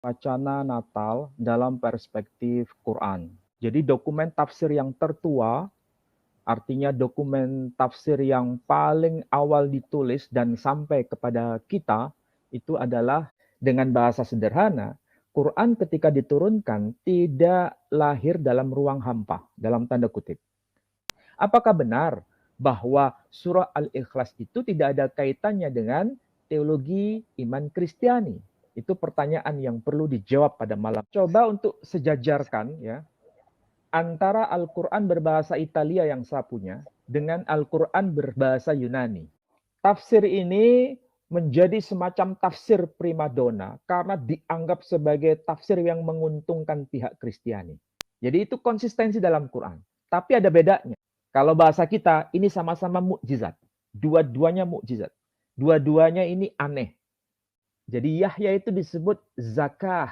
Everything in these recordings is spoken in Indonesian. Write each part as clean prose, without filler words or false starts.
wacana Natal dalam perspektif Quran. Jadi dokumen tafsir yang tertua, artinya dokumen tafsir yang paling awal ditulis dan sampai kepada kita, itu adalah dengan bahasa sederhana, Quran ketika diturunkan tidak lahir dalam ruang hampa, dalam tanda kutip. Apakah benar bahwa surah Al-Ikhlas itu tidak ada kaitannya dengan teologi iman Kristiani? Itu pertanyaan yang perlu dijawab pada malam. Coba untuk sejajarkan ya antara Al-Quran berbahasa Italia yang saya punya dengan Al-Quran berbahasa Yunani. Tafsir ini menjadi semacam tafsir primadona karena dianggap sebagai tafsir yang menguntungkan pihak Kristiani. Jadi itu konsistensi dalam Quran. Tapi ada bedanya. Kalau bahasa kita, ini sama-sama mukjizat. Dua-duanya mukjizat. Dua-duanya ini aneh. Jadi Yahya itu disebut zakah.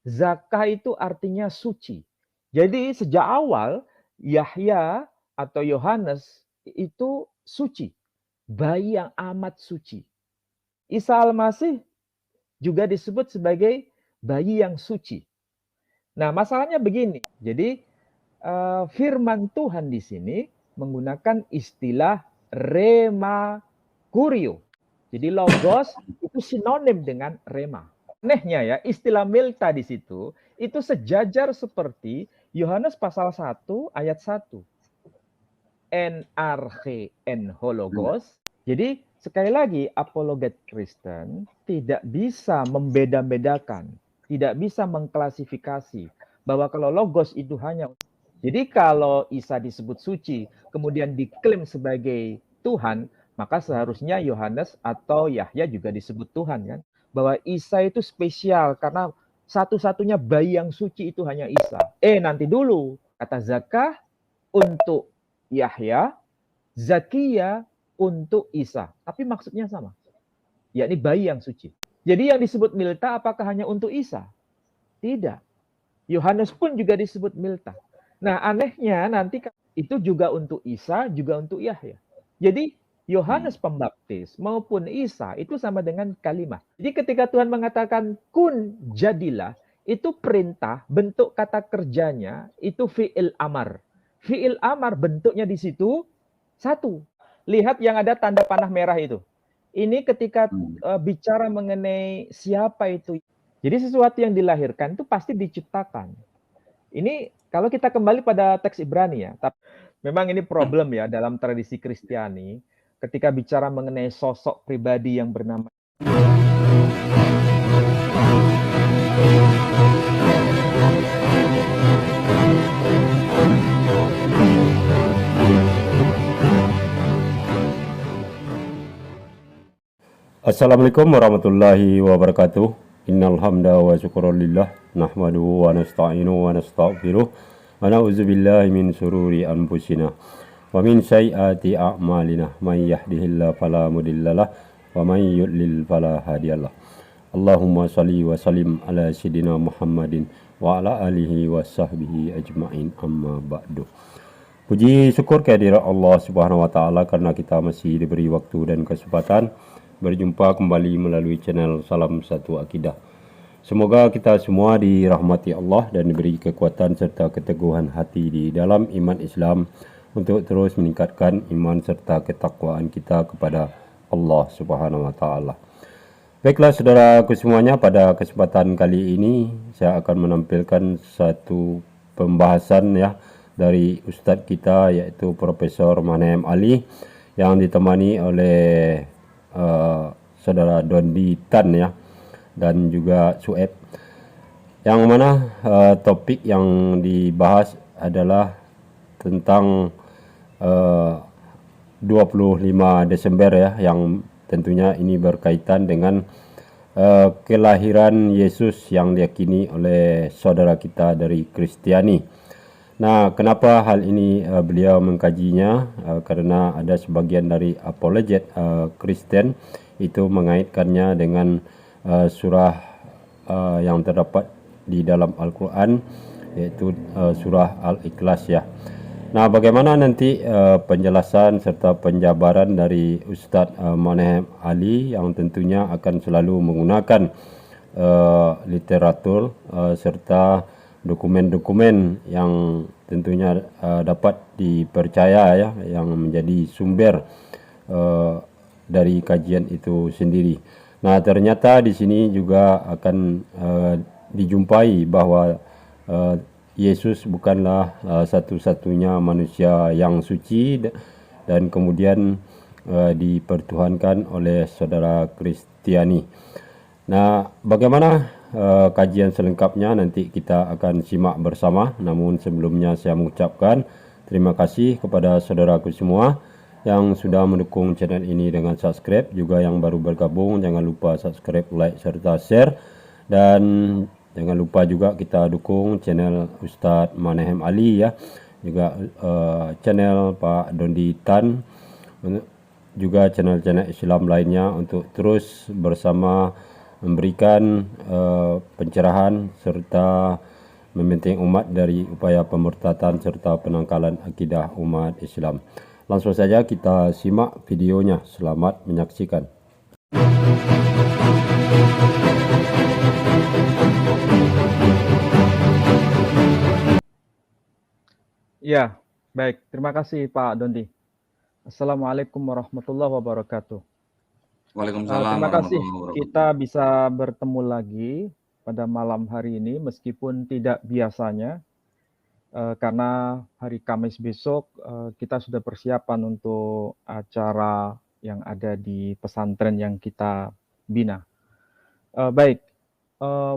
Zakah itu artinya suci. Jadi sejak awal Yahya atau Yohanes itu suci. Bayi yang amat suci. Isa Al-Masih juga disebut sebagai bayi yang suci. Nah, masalahnya begini. Jadi firman Tuhan di sini menggunakan istilah rema kurio. Jadi logos itu sinonim dengan rema. Anehnya ya, istilah milta di situ itu sejajar seperti Yohanes pasal 1 ayat 1. En arche en hologos. Jadi sekali lagi apologet Kristen tidak bisa membeda-bedakan, tidak bisa mengklasifikasi bahwa kalau logos itu hanya. Jadi kalau Isa disebut suci, kemudian diklaim sebagai Tuhan, maka seharusnya Yohanes atau Yahya juga disebut Tuhan kan? Bahwa Isa itu spesial karena satu-satunya bayi yang suci itu hanya Isa. Nanti dulu, kata zakah untuk Yahya, Zakia untuk Isa. Tapi maksudnya sama, yakni bayi yang suci. Jadi yang disebut milta apakah hanya untuk Isa? Tidak. Yohanes pun juga disebut milta. Nah, anehnya nanti itu juga untuk Isa, juga untuk Yahya. Jadi Yohanes Pembaptis maupun Isa itu sama dengan kalimat. Jadi ketika Tuhan mengatakan kun jadilah, itu perintah, bentuk kata kerjanya itu fi'il amar. Fi'il amar bentuknya di situ satu. Lihat yang ada tanda panah merah itu. Ini ketika bicara mengenai siapa itu. Jadi sesuatu yang dilahirkan itu pasti diciptakan. Ini kalau kita kembali pada teks Ibrani ya, tapi memang ini problem ya dalam tradisi Kristiani ketika bicara mengenai sosok pribadi yang bernama. Assalamualaikum warahmatullahi wabarakatuh. Innal hamda wa syukrulillah nahmaduhu wa nasta'inu wa nastaghfiruh wa na'udzu billahi min syururi anfusina wa min sayyiati a'malina may yahdihillahu fala mudhillalah wa may yudlil fala hadiyalah. Allahumma shalli wa sallim ala sayyidina Muhammadin wa ala alihi wa sahbihi ajma'in, amma ba'du. Puji syukur kehadirat Allah Subhanahu wa taala karena kita masih diberi waktu dan kesempatan berjumpa kembali melalui channel Salam Satu Akidah. Semoga kita semua dirahmati Allah dan diberi kekuatan serta keteguhan hati di dalam iman Islam untuk terus meningkatkan iman serta ketakwaan kita kepada Allah Subhanahu wa taala. Baiklah saudaraku semuanya, pada kesempatan kali ini saya akan menampilkan satu pembahasan ya dari ustadz kita, yaitu Profesor Manahem Ali, yang ditemani oleh saudara Dondi Tan ya, dan juga Sueb, yang mana topik yang dibahas adalah tentang 25 Desember ya, yang tentunya ini berkaitan dengan kelahiran Yesus yang diyakini oleh saudara kita dari Kristiani. Nah, kenapa hal ini beliau mengkajinya? Karena ada sebagian dari apologet Kristen itu mengaitkannya dengan surah yang terdapat di dalam Al-Quran, yaitu surah Al-Ikhlas ya. Nah, bagaimana nanti penjelasan serta penjabaran dari Ustadz Manahem Ali yang tentunya akan selalu menggunakan literatur serta dokumen-dokumen yang tentunya dapat dipercaya ya, yang menjadi sumber dari kajian itu sendiri. Nah, ternyata di sini juga akan dijumpai bahwa Yesus bukanlah satu-satunya manusia yang suci dan kemudian dipertuhankan oleh saudara Kristiani. Nah, bagaimana kajian selengkapnya nanti kita akan simak bersama. Namun sebelumnya saya mengucapkan terima kasih kepada saudaraku semua yang sudah mendukung channel ini dengan subscribe. Juga yang baru bergabung, jangan lupa subscribe, like, serta share. Dan jangan lupa juga kita dukung channel Ustadz Manahem Ali ya. Juga channel Pak Dondi Tan, juga channel-channel Islam lainnya untuk terus bersama memberikan pencerahan serta membentengi umat dari upaya pemurtadan serta penangkalan akidah umat Islam. Langsung saja kita simak videonya. Selamat menyaksikan. Ya, baik. Terima kasih Pak Dondi. Assalamualaikum warahmatullahi wabarakatuh. Waalaikumsalam Terima kasih warahmatullahi wabarakatuh. kita bisa bertemu lagi pada malam hari ini meskipun tidak biasanya karena hari Kamis besok kita sudah persiapan untuk acara yang ada di pesantren yang kita bina. Baik,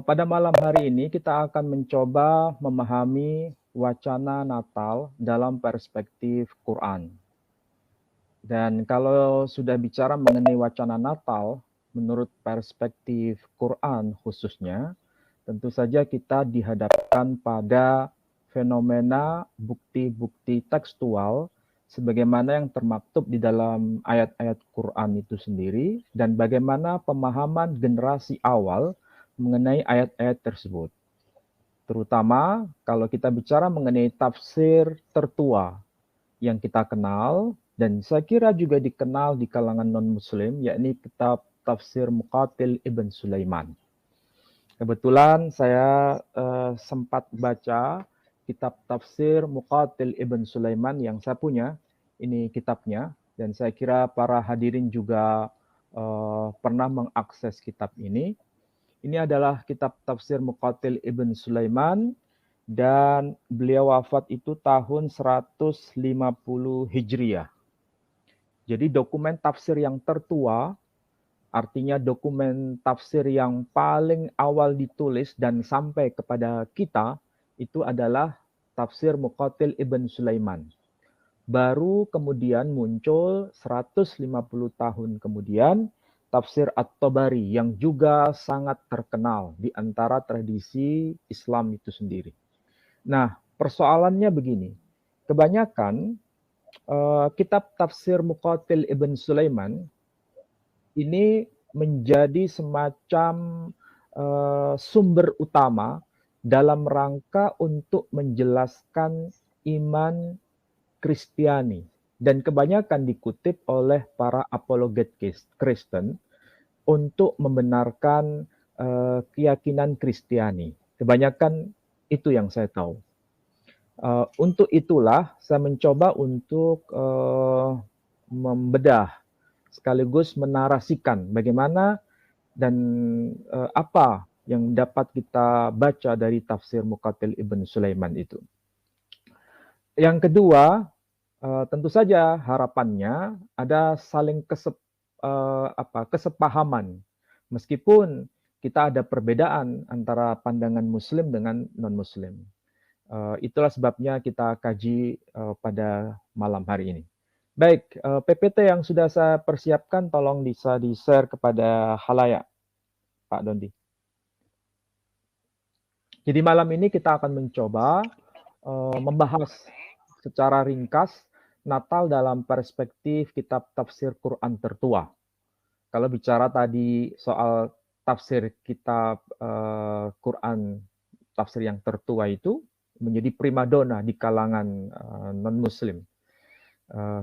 pada malam hari ini kita akan mencoba memahami wacana Natal dalam perspektif Quran. Dan kalau sudah bicara mengenai wacana Natal, menurut perspektif Quran khususnya, tentu saja kita dihadapkan pada fenomena bukti-bukti tekstual sebagaimana yang termaktub di dalam ayat-ayat Quran itu sendiri dan bagaimana pemahaman generasi awal mengenai ayat-ayat tersebut. Terutama kalau kita bicara mengenai tafsir tertua yang kita kenal dan saya kira juga dikenal di kalangan non-muslim, yakni kitab tafsir Muqatil Ibn Sulaiman. Kebetulan saya sempat baca kitab tafsir Muqatil Ibn Sulaiman yang saya punya, ini kitabnya, dan saya kira para hadirin juga pernah mengakses kitab ini. Ini adalah kitab tafsir Muqatil Ibn Sulaiman, dan beliau wafat itu tahun 150 Hijriah. Jadi dokumen tafsir yang tertua, artinya dokumen tafsir yang paling awal ditulis dan sampai kepada kita, itu adalah tafsir Muqatil Ibn Sulaiman. Baru kemudian muncul 150 tahun kemudian, tafsir At-Tabari yang juga sangat terkenal di antara tradisi Islam itu sendiri. Nah, persoalannya begini, kebanyakan kitab tafsir Muqatil Ibn Sulaiman ini menjadi semacam sumber utama dalam rangka untuk menjelaskan iman Kristiani dan kebanyakan dikutip oleh para apologet Kristen untuk membenarkan keyakinan Kristiani. Kebanyakan itu yang saya tahu. Untuk itulah saya mencoba untuk membedah sekaligus menarasikan bagaimana dan apa yang dapat kita baca dari tafsir Muqatil Ibn Sulaiman itu. Yang kedua, tentu saja harapannya ada saling kesepahaman. Meskipun kita ada perbedaan antara pandangan Muslim dengan non-Muslim. Itulah sebabnya kita kaji pada malam hari ini. Baik, PPT yang sudah saya persiapkan tolong bisa di-share kepada halayak, Pak Dondi. Jadi malam ini kita akan mencoba membahas secara ringkas Natal dalam perspektif kitab tafsir Quran tertua. Kalau bicara tadi soal tafsir kitab Quran, tafsir yang tertua itu menjadi primadona di kalangan non-muslim.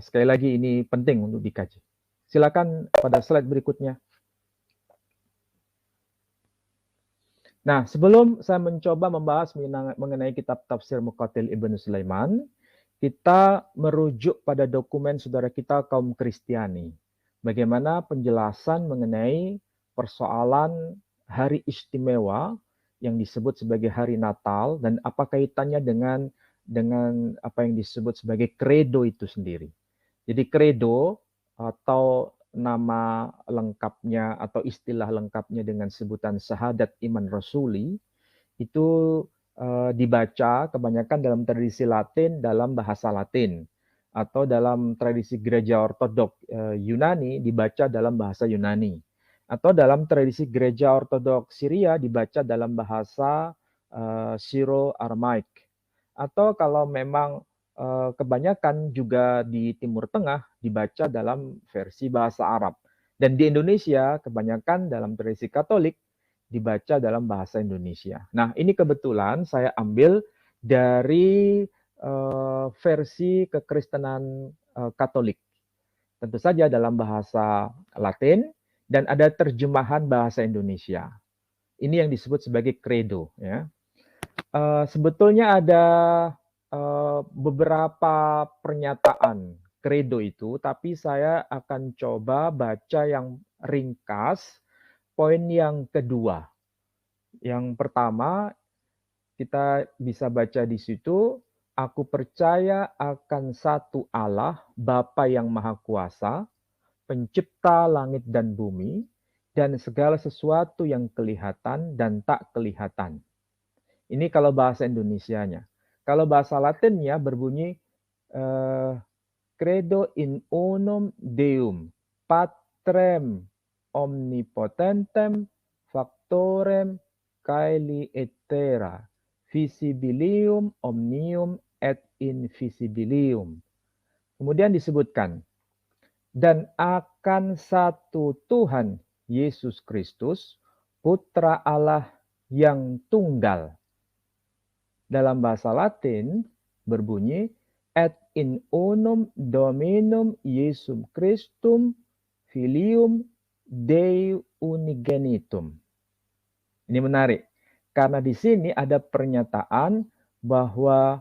Sekali lagi ini penting untuk dikaji. Silakan pada slide berikutnya. Nah, sebelum saya mencoba membahas mengenai kitab tafsir Muqatil Ibnu Sulaiman, kita merujuk pada dokumen saudara kita kaum Kristiani. Bagaimana penjelasan mengenai persoalan hari istimewa yang disebut sebagai hari Natal dan apa kaitannya dengan apa yang disebut sebagai kredo itu sendiri. Jadi kredo atau nama lengkapnya atau istilah lengkapnya dengan sebutan syahadat iman rasuli itu dibaca kebanyakan dalam tradisi Latin dalam bahasa Latin atau dalam tradisi gereja ortodok Yunani dibaca dalam bahasa Yunani atau dalam tradisi gereja ortodok Syria dibaca dalam bahasa Syro-Aramaik atau kalau memang kebanyakan juga di Timur Tengah dibaca dalam versi bahasa Arab. Dan di Indonesia kebanyakan dalam tradisi Katolik dibaca dalam bahasa Indonesia. Nah, ini kebetulan saya ambil dari versi kekristenan Katolik. Tentu saja dalam bahasa Latin dan ada terjemahan bahasa Indonesia. Ini yang disebut sebagai credo, ya. Sebetulnya ada beberapa pernyataan credo itu, tapi saya akan coba baca yang ringkas. Poin yang kedua, yang pertama kita bisa baca di situ, aku percaya akan satu Allah, Bapa yang Maha Kuasa, pencipta langit dan bumi, dan segala sesuatu yang kelihatan dan tak kelihatan. Ini kalau bahasa Indonesianya. Kalau bahasa Latinnya berbunyi credo in unum Deum, patrem omnipotentem, factorem caeli et terra, visibilium omnium et invisibilium. Kemudian disebutkan, dan akan satu Tuhan Yesus Kristus, Putra Allah yang tunggal. Dalam bahasa Latin berbunyi, et in unum Dominum Iesum Christum Filium Dei Unigenitum. Ini menarik, karena di sini ada pernyataan bahwa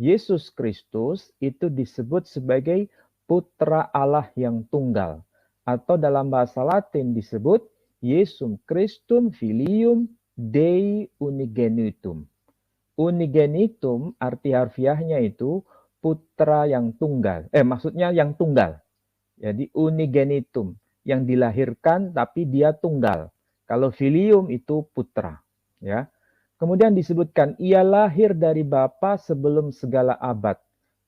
Yesus Kristus itu disebut sebagai Putra Allah yang tunggal. Atau dalam bahasa Latin disebut Iesum Christum Filium Dei Unigenitum. Unigenitum arti harfiahnya itu putra yang tunggal. Maksudnya yang tunggal. Jadi unigenitum, yang dilahirkan tapi dia tunggal. Kalau filium itu putra, ya. Kemudian disebutkan ia lahir dari Bapa sebelum segala abad.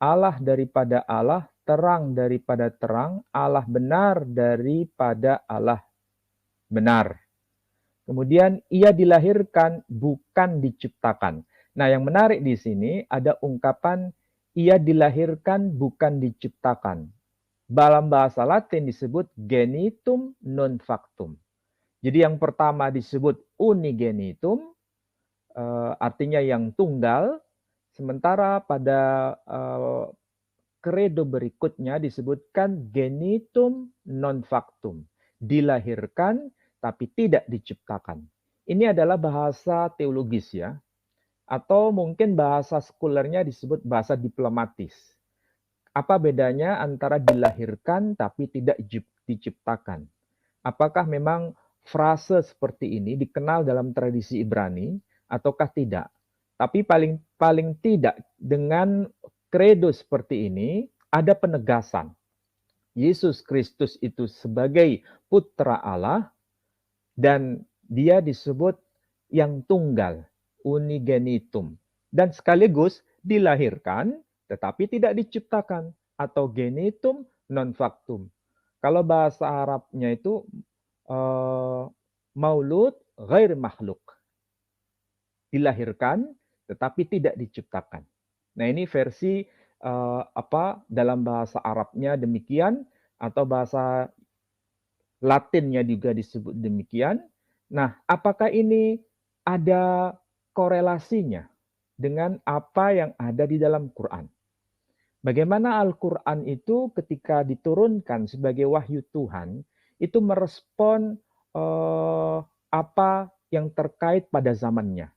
Allah daripada Allah, terang daripada terang, Allah benar daripada Allah benar. Kemudian ia dilahirkan bukan diciptakan. Nah, yang menarik di sini ada ungkapan ia dilahirkan bukan diciptakan. Dalam bahasa Latin disebut genitum non factum. Jadi yang pertama disebut unigenitum, artinya yang tunggal. Sementara pada credo berikutnya disebutkan genitum non factum. Dilahirkan tapi tidak diciptakan. Ini adalah bahasa teologis ya. Atau mungkin bahasa sekulernya disebut bahasa diplomatis. Apa bedanya antara dilahirkan tapi tidak diciptakan? Apakah memang frase seperti ini dikenal dalam tradisi Ibrani ataukah tidak? Tapi paling tidak dengan credo seperti ini ada penegasan. Yesus Kristus itu sebagai putra Allah dan dia disebut yang tunggal, unigenitum. Dan sekaligus dilahirkan tetapi tidak diciptakan atau genitum non factum. Kalau bahasa Arabnya itu maulud ghair makhluk. Dilahirkan tetapi tidak diciptakan. Nah, ini versi dalam bahasa Arabnya demikian atau bahasa Latinnya juga disebut demikian. Nah, apakah ini ada korelasinya dengan apa yang ada di dalam Quran? Bagaimana Al-Quran itu ketika diturunkan sebagai wahyu Tuhan, itu merespon apa yang terkait pada zamannya.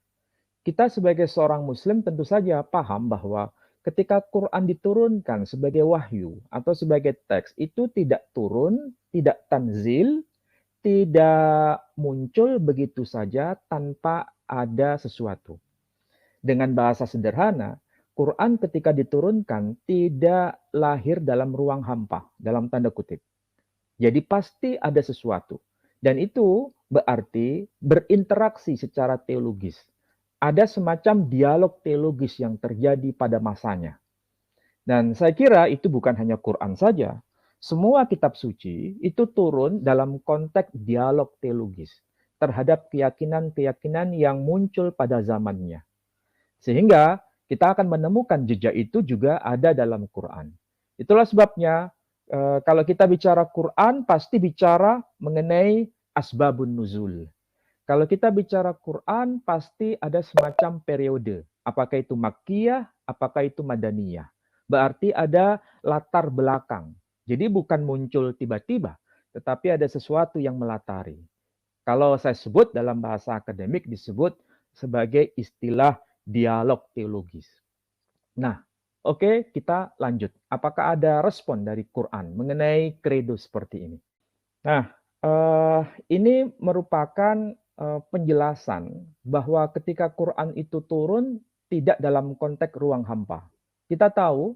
Kita sebagai seorang muslim tentu saja paham bahwa ketika Quran diturunkan sebagai wahyu atau sebagai teks, itu tidak turun, tidak tanzil, tidak muncul begitu saja tanpa ada sesuatu. Dengan bahasa sederhana, Quran ketika diturunkan tidak lahir dalam ruang hampa, dalam tanda kutip. Jadi pasti ada sesuatu. Dan itu berarti berinteraksi secara teologis. Ada semacam dialog teologis yang terjadi pada masanya. Dan saya kira itu bukan hanya Quran saja. Semua kitab suci itu turun dalam konteks dialog teologis terhadap keyakinan-keyakinan yang muncul pada zamannya. Sehingga kita akan menemukan jejak itu juga ada dalam Quran. Itulah sebabnya kalau kita bicara Quran pasti bicara mengenai asbabun nuzul. Kalau kita bicara Quran pasti ada semacam periode. Apakah itu Makkiyah, apakah itu Madaniyah. Berarti ada latar belakang. Jadi bukan muncul tiba-tiba, tetapi ada sesuatu yang melatari. Kalau saya sebut dalam bahasa akademik disebut sebagai istilah dialog teologis. Nah, oke, kita lanjut. Apakah ada respon dari Quran mengenai kredo seperti ini? Nah, ini merupakan penjelasan bahwa ketika Quran itu turun tidak dalam konteks ruang hampa. Kita tahu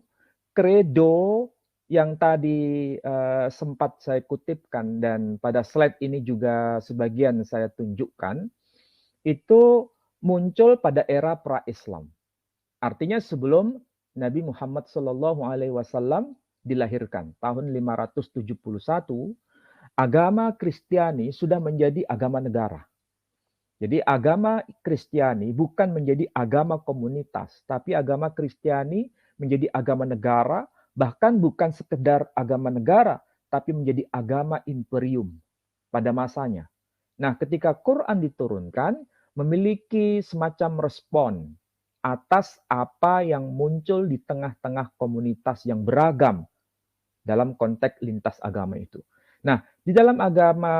kredo yang tadi sempat saya kutipkan dan pada slide ini juga sebagian saya tunjukkan, itu muncul pada era pra-Islam. Artinya sebelum Nabi Muhammad SAW dilahirkan tahun 571, agama Kristiani sudah menjadi agama negara. Jadi agama Kristiani bukan menjadi agama komunitas, tapi agama Kristiani menjadi agama negara, bahkan bukan sekedar agama negara, tapi menjadi agama imperium pada masanya. Nah, ketika Quran diturunkan, memiliki semacam respon atas apa yang muncul di tengah-tengah komunitas yang beragam dalam konteks lintas agama itu. Nah, di dalam agama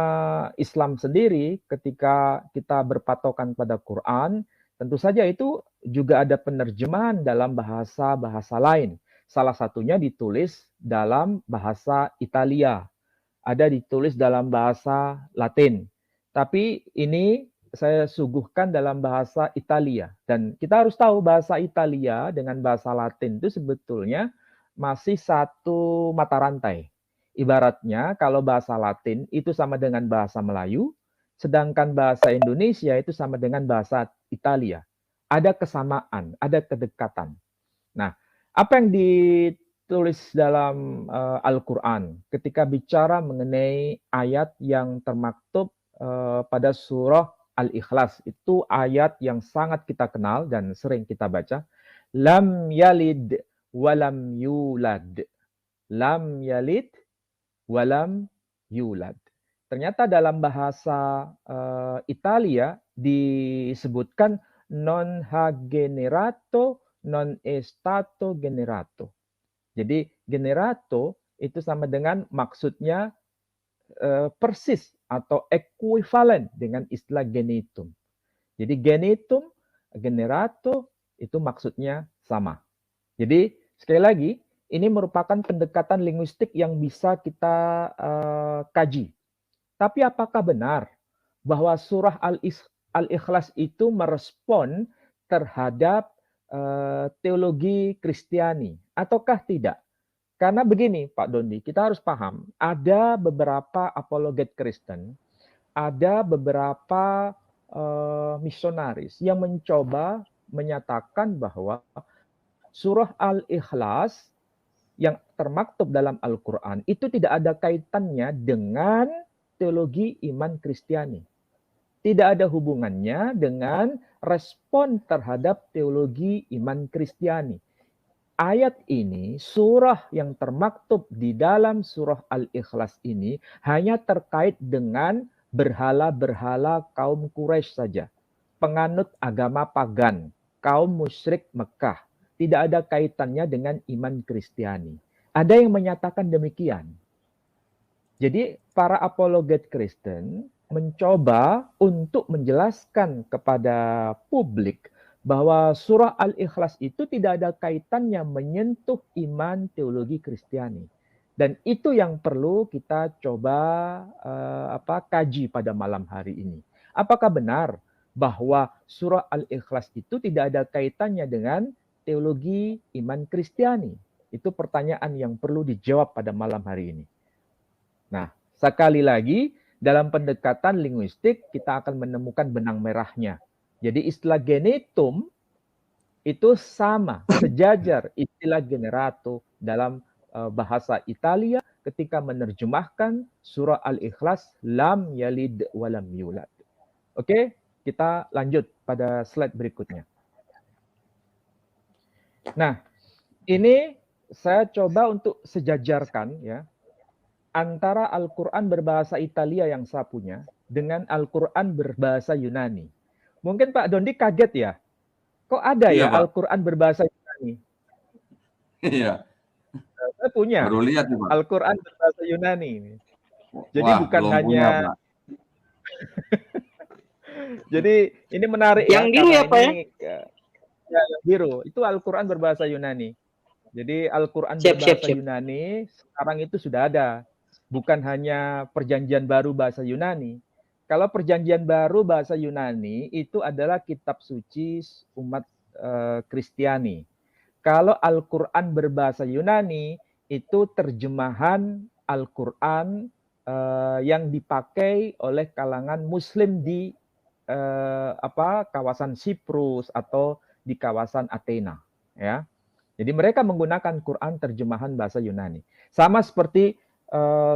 Islam sendiri, ketika kita berpatokan pada Quran, tentu saja itu juga ada penerjemahan dalam bahasa-bahasa lain. Salah satunya ditulis dalam bahasa Italia, ada ditulis dalam bahasa Latin. Tapi ini saya suguhkan dalam bahasa Italia. Dan kita harus tahu bahasa Italia dengan bahasa Latin itu sebetulnya masih satu mata rantai. Ibaratnya kalau bahasa Latin itu sama dengan bahasa Melayu, sedangkan bahasa Indonesia itu sama dengan bahasa Italia. Ada kesamaan, ada kedekatan. Nah, apa yang ditulis dalam Al-Quran ketika bicara mengenai ayat yang termaktub pada surah Al-Ikhlas, itu ayat yang sangat kita kenal dan sering kita baca. Lam yalid walam yulad. Lam yalid walam yulad. Ternyata dalam bahasa Italia disebutkan non ha generato non è stato generato. Jadi generato itu sama dengan maksudnya persis atau ekuivalen dengan istilah genitum. Jadi genitum, generato itu maksudnya sama. Jadi sekali lagi ini merupakan pendekatan linguistik yang bisa kita kaji. Tapi apakah benar bahwa surah Al-Ikhlas itu merespon terhadap teologi Kristiani ataukah tidak? Karena begini Pak Dondi, kita harus paham, ada beberapa apologet Kristen, ada beberapa misionaris yang mencoba menyatakan bahwa surah Al-Ikhlas yang termaktub dalam Al-Quran itu tidak ada kaitannya dengan teologi iman Kristiani. Tidak ada hubungannya dengan respon terhadap teologi iman Kristiani. Ayat ini, surah yang termaktub di dalam surah Al-Ikhlas ini hanya terkait dengan berhala-berhala kaum Quraisy saja. Penganut agama pagan, kaum musyrik Mekah. Tidak ada kaitannya dengan iman Kristiani. Ada yang menyatakan demikian. Jadi para apologet Kristen mencoba untuk menjelaskan kepada publik bahwa surah Al-Ikhlas itu tidak ada kaitannya menyentuh iman teologi Kristiani. Dan itu yang perlu kita coba kaji pada malam hari ini. Apakah benar bahwa surah Al-Ikhlas itu tidak ada kaitannya dengan teologi iman Kristiani? Itu pertanyaan yang perlu dijawab pada malam hari ini. Nah, sekali lagi, dalam pendekatan linguistik, kita akan menemukan benang merahnya. Jadi istilah genetum itu sama, sejajar istilah generato dalam bahasa Italia ketika menerjemahkan surah Al-Ikhlas, lam yalid walam yulad. Oke, kita lanjut pada slide berikutnya. Nah, ini saya coba untuk sejajarkan ya antara Al-Quran berbahasa Italia yang saya punya dengan Al-Quran berbahasa Yunani. Mungkin Pak Dondi kaget ya, kok ada Iya, ya Pak. Al-Quran berbahasa Yunani? Iya, Saya punya baru lihat nih, Pak. Al-Quran berbahasa Yunani. Jadi Wah, bukan belum punya, hanya, Pak. jadi ini menarik Yang ya, biru karena ya, Pak, ya? ini ya, yang biru, itu Al-Quran berbahasa Yunani. Jadi Al-Quran Siap. berbahasa Yunani sekarang itu sudah ada. Bukan hanya perjanjian baru bahasa Yunani. Kalau perjanjian baru bahasa Yunani itu adalah kitab suci umat Kristiani. Kalau Al-Quran berbahasa Yunani itu terjemahan Al-Quran yang dipakai oleh kalangan Muslim di kawasan Siprus atau di kawasan Athena, ya. Jadi mereka menggunakan Quran terjemahan bahasa Yunani. Sama seperti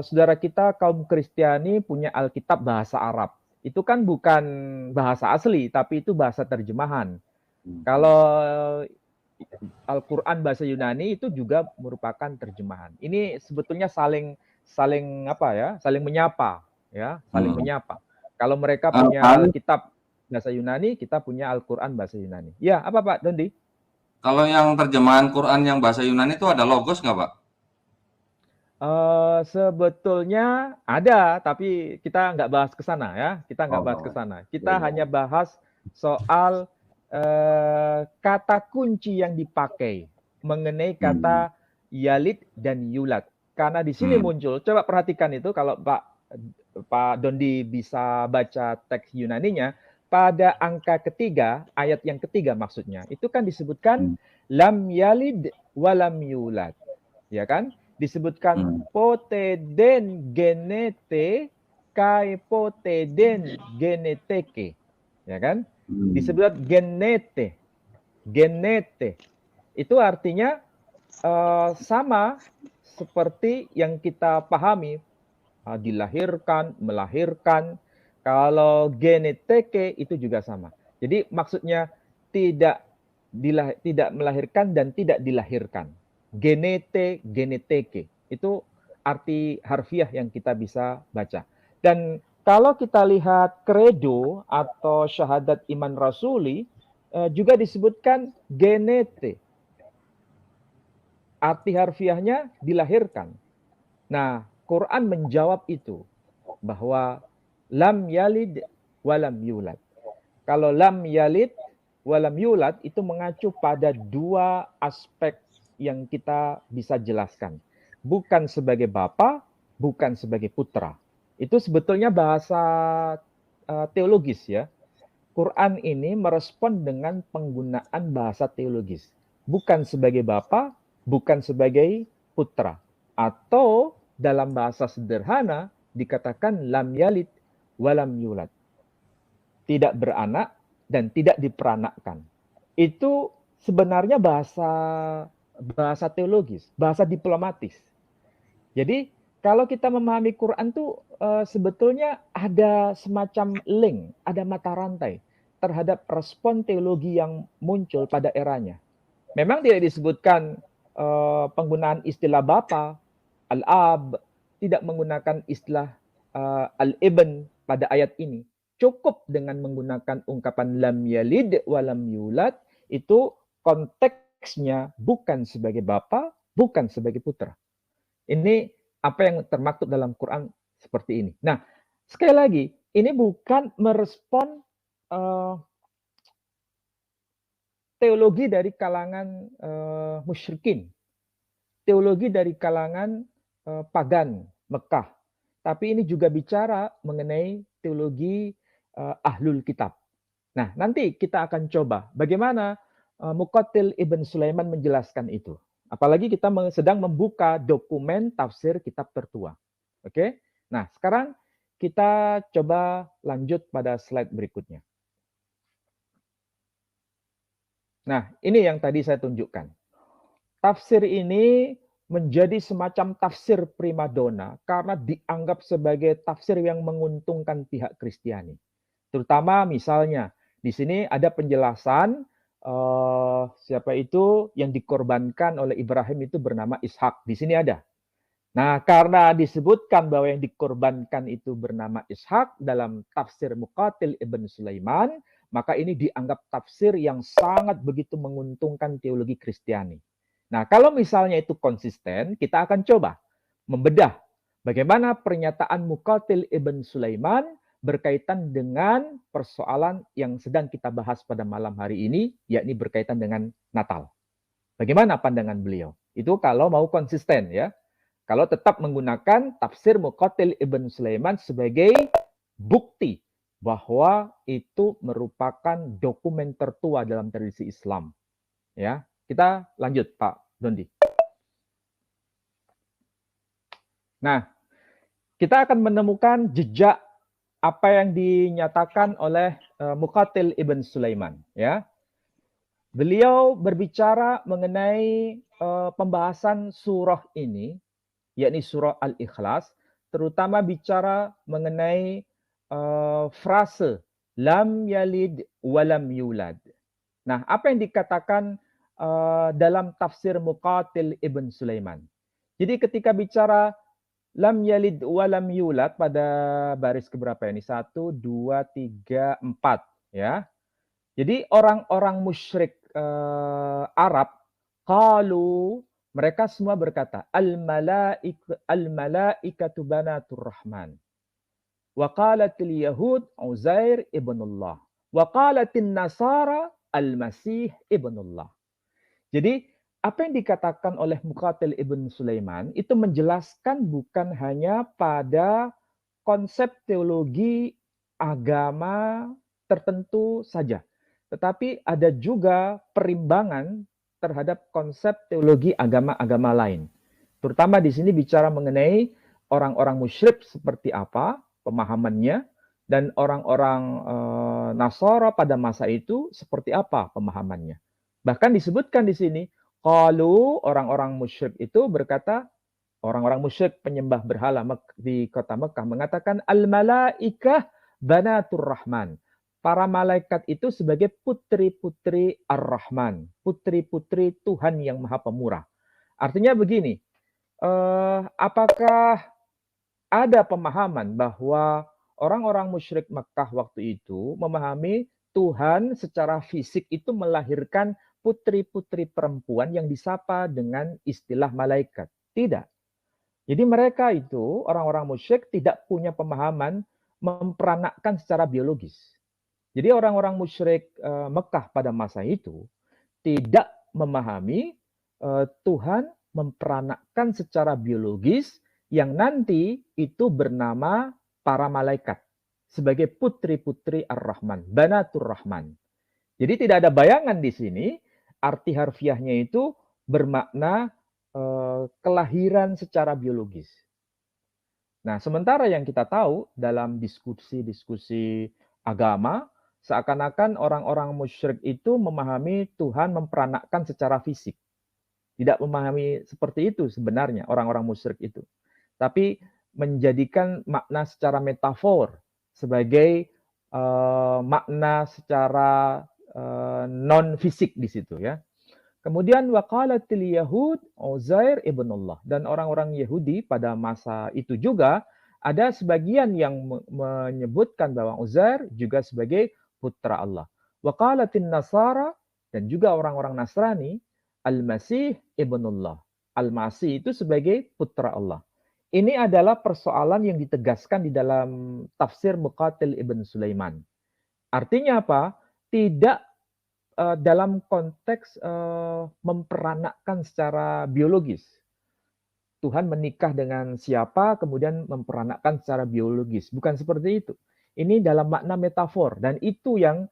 saudara kita kaum Kristiani punya Alkitab bahasa Arab. Itu kan bukan bahasa asli, tapi itu bahasa terjemahan. Kalau Al-Quran bahasa Yunani itu juga merupakan terjemahan. Ini sebetulnya saling menyapa, ya, saling menyapa. Kalau mereka punya Alkitab bahasa Yunani, kita punya Al-Quran bahasa Yunani. Ya, apa Pak Dondi? Kalau yang terjemahan Quran yang bahasa Yunani itu ada logos nggak, Pak? Sebetulnya ada, tapi kita nggak bahas ke sana ya. Kita nggak bahas ke sana. Kita hanya bahas soal kata kunci yang dipakai mengenai kata yalid dan yulat. Karena di sini muncul, coba perhatikan itu kalau Pak Dondi bisa baca teks Yunaninya, pada angka ketiga, ayat yang ketiga maksudnya, itu kan disebutkan lam yalid walam yulat. Ya kan? Disebutkan poteden genete kai poteden geneteke. Ya kan? Disebut genete. Genete. Itu artinya sama seperti yang kita pahami, dilahirkan, melahirkan. Kalau geneteke itu juga sama. Jadi maksudnya tidak melahirkan dan tidak dilahirkan. Genete, geneteke. Itu arti harfiah yang kita bisa baca. Dan kalau kita lihat kredo atau syahadat iman rasuli, juga disebutkan genete. Arti harfiahnya dilahirkan. Nah, Quran menjawab itu, bahwa lam yalid walam yulad. Kalau lam yalid walam yulad itu mengacu pada dua aspek yang kita bisa jelaskan. Bukan sebagai bapa, bukan sebagai putra. Itu sebetulnya bahasa teologis ya. Quran ini merespon dengan penggunaan bahasa teologis. Bukan sebagai bapa, bukan sebagai putra. Atau dalam bahasa sederhana dikatakan lam yalid walam yulad. Tidak beranak dan tidak diperanakkan. Itu sebenarnya bahasa teologis, bahasa diplomatis. Jadi kalau kita memahami Quran tuh sebetulnya ada semacam link, ada mata rantai terhadap respon teologi yang muncul pada eranya. Memang tidak disebutkan penggunaan istilah bapa, al-ab, tidak menggunakan istilah al-ibn pada ayat ini. Cukup dengan menggunakan ungkapan lam yalid walam yulad, itu konteksnya bukan sebagai bapa, bukan sebagai putra. Ini apa yang termaktub dalam Quran seperti ini. Nah, sekali lagi, ini bukan merespon teologi dari kalangan musyrikin, teologi dari kalangan pagan Mekah. Tapi ini juga bicara mengenai teologi ahlul kitab. Nah, nanti kita akan coba bagaimana Muqatil Ibn Sulaiman menjelaskan itu. Apalagi kita sedang membuka dokumen tafsir kitab tertua. Oke? Nah, sekarang kita coba lanjut pada slide berikutnya. Nah, ini yang tadi saya tunjukkan. Tafsir ini menjadi semacam tafsir primadona karena dianggap sebagai tafsir yang menguntungkan pihak Kristiani. Terutama misalnya di sini ada penjelasan siapa itu yang dikorbankan oleh Ibrahim itu bernama Ishak. Di sini ada. Nah, karena disebutkan bahwa yang dikorbankan itu bernama Ishak dalam tafsir Muqatil Ibn Sulaiman, maka ini dianggap tafsir yang sangat begitu menguntungkan teologi Kristiani. Nah, kalau misalnya itu konsisten, kita akan coba membedah bagaimana pernyataan Muqatil Ibn Sulaiman berkaitan dengan persoalan yang sedang kita bahas pada malam hari ini, yakni berkaitan dengan Natal. Bagaimana pandangan beliau? Itu kalau mau konsisten ya. Kalau tetap menggunakan tafsir Muqatil Ibn Sulaiman sebagai bukti bahwa itu merupakan dokumen tertua dalam tradisi Islam. Ya, kita lanjut Pak Dondi. Nah, kita akan menemukan jejak apa yang dinyatakan oleh Muqatil Ibn Sulaiman. Ya, beliau berbicara mengenai pembahasan surah ini, yakni surah Al-Ikhlas, terutama bicara mengenai frase lam yalid walam yulad. Nah, apa yang dikatakan dalam tafsir Muqatil Ibn Sulaiman? Jadi ketika bicara lam yalid walam yulad pada baris keberapa ini? 1, 2, 3, 4. Ya. Jadi orang-orang musyrik Arab, qalu, mereka semua berkata, al-malaikatu banatur rahman. Wa qalatil yahud Uzair ibnullah. Wa qalatin nasara al-masih ibnullah. Jadi, apa yang dikatakan oleh Muqatil Ibn Sulaiman itu menjelaskan bukan hanya pada konsep teologi agama tertentu saja, tetapi ada juga perimbangan terhadap konsep teologi agama-agama lain. Terutama di sini bicara mengenai orang-orang musyrik seperti apa pemahamannya, dan orang-orang Nasara pada masa itu seperti apa pemahamannya. Bahkan disebutkan di sini, qalu, orang-orang musyrik itu berkata, orang-orang musyrik penyembah berhala di kota Mekah mengatakan al-malaikah banatur rahman. Para malaikat itu sebagai putri-putri Ar-Rahman, putri-putri Tuhan yang Maha Pemurah. Artinya begini, apakah ada pemahaman bahwa orang-orang musyrik Mekah waktu itu memahami Tuhan secara fisik itu melahirkan putri-putri perempuan yang disapa dengan istilah malaikat? Tidak. Jadi mereka itu, orang-orang musyrik tidak punya pemahaman memperanakkan secara biologis. Jadi orang-orang musyrik Mekah pada masa itu tidak memahami Tuhan memperanakkan secara biologis yang nanti itu bernama para malaikat sebagai putri-putri Ar-Rahman, Banatur Rahman. Jadi tidak ada bayangan di sini, arti harfiahnya itu bermakna kelahiran secara biologis. Nah, sementara yang kita tahu dalam diskusi-diskusi agama, seakan-akan orang-orang musyrik itu memahami Tuhan memperanakkan secara fisik. Tidak memahami seperti itu sebenarnya orang-orang musyrik itu. Tapi menjadikan makna secara metafor sebagai makna secara non-fisik di situ ya. Kemudian waqalatil yahud Uzair ibnullah, dan orang-orang Yahudi pada masa itu juga ada sebagian yang menyebutkan bahwa Uzair juga sebagai putra Allah. Waqalatin nasara, dan juga orang-orang Nasrani al-Masih ibnullah. Al-Masih itu sebagai putra Allah. Ini adalah persoalan yang ditegaskan di dalam tafsir Muqatil Ibn Sulaiman. Artinya apa? Tidak dalam konteks memperanakkan secara biologis. Tuhan menikah dengan siapa, kemudian memperanakkan secara biologis. Bukan seperti itu. Ini dalam makna metafor, dan itu yang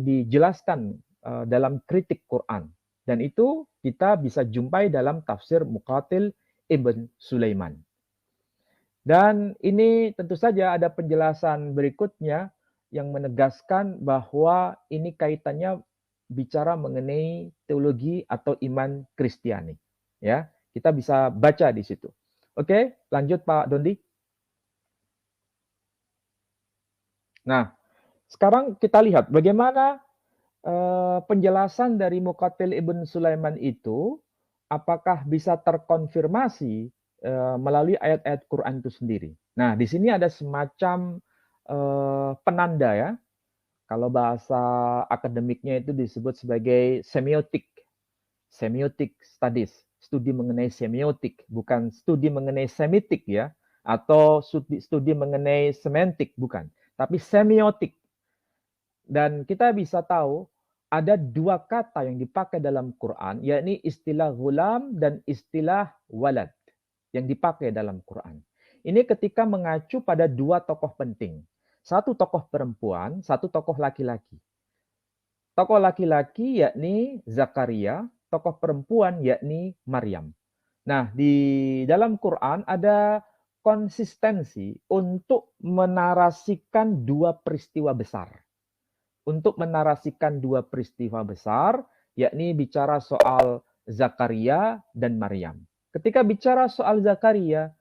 dijelaskan dalam kritik Quran. Dan itu kita bisa jumpai dalam tafsir Muqatil Ibn Sulaiman. Dan ini tentu saja ada penjelasan berikutnya yang menegaskan bahwa ini kaitannya bicara mengenai teologi atau iman Kristiani. Ya, kita bisa baca di situ. Oke, lanjut Pak Dondi. Nah, sekarang kita lihat bagaimana penjelasan dari Muqatil Ibn Sulaiman itu apakah bisa terkonfirmasi melalui ayat-ayat Quran itu sendiri. Nah, di sini ada semacam penanda ya. Kalau bahasa akademiknya itu disebut sebagai semiotik. Semiotic studies, studi mengenai semiotik, bukan studi mengenai semitik ya, atau studi mengenai semantik, bukan. Tapi semiotik. Dan kita bisa tahu ada dua kata yang dipakai dalam Quran, yakni istilah ghulam dan istilah walad yang dipakai dalam Quran. Ini ketika mengacu pada dua tokoh penting. Satu tokoh perempuan, satu tokoh laki-laki. Tokoh laki-laki yakni Zakaria, tokoh perempuan yakni Maryam. Nah, di dalam Quran ada konsistensi untuk menarasikan dua peristiwa besar. Untuk menarasikan dua peristiwa besar, yakni bicara soal Zakaria dan Maryam. Ketika bicara soal Zakaria,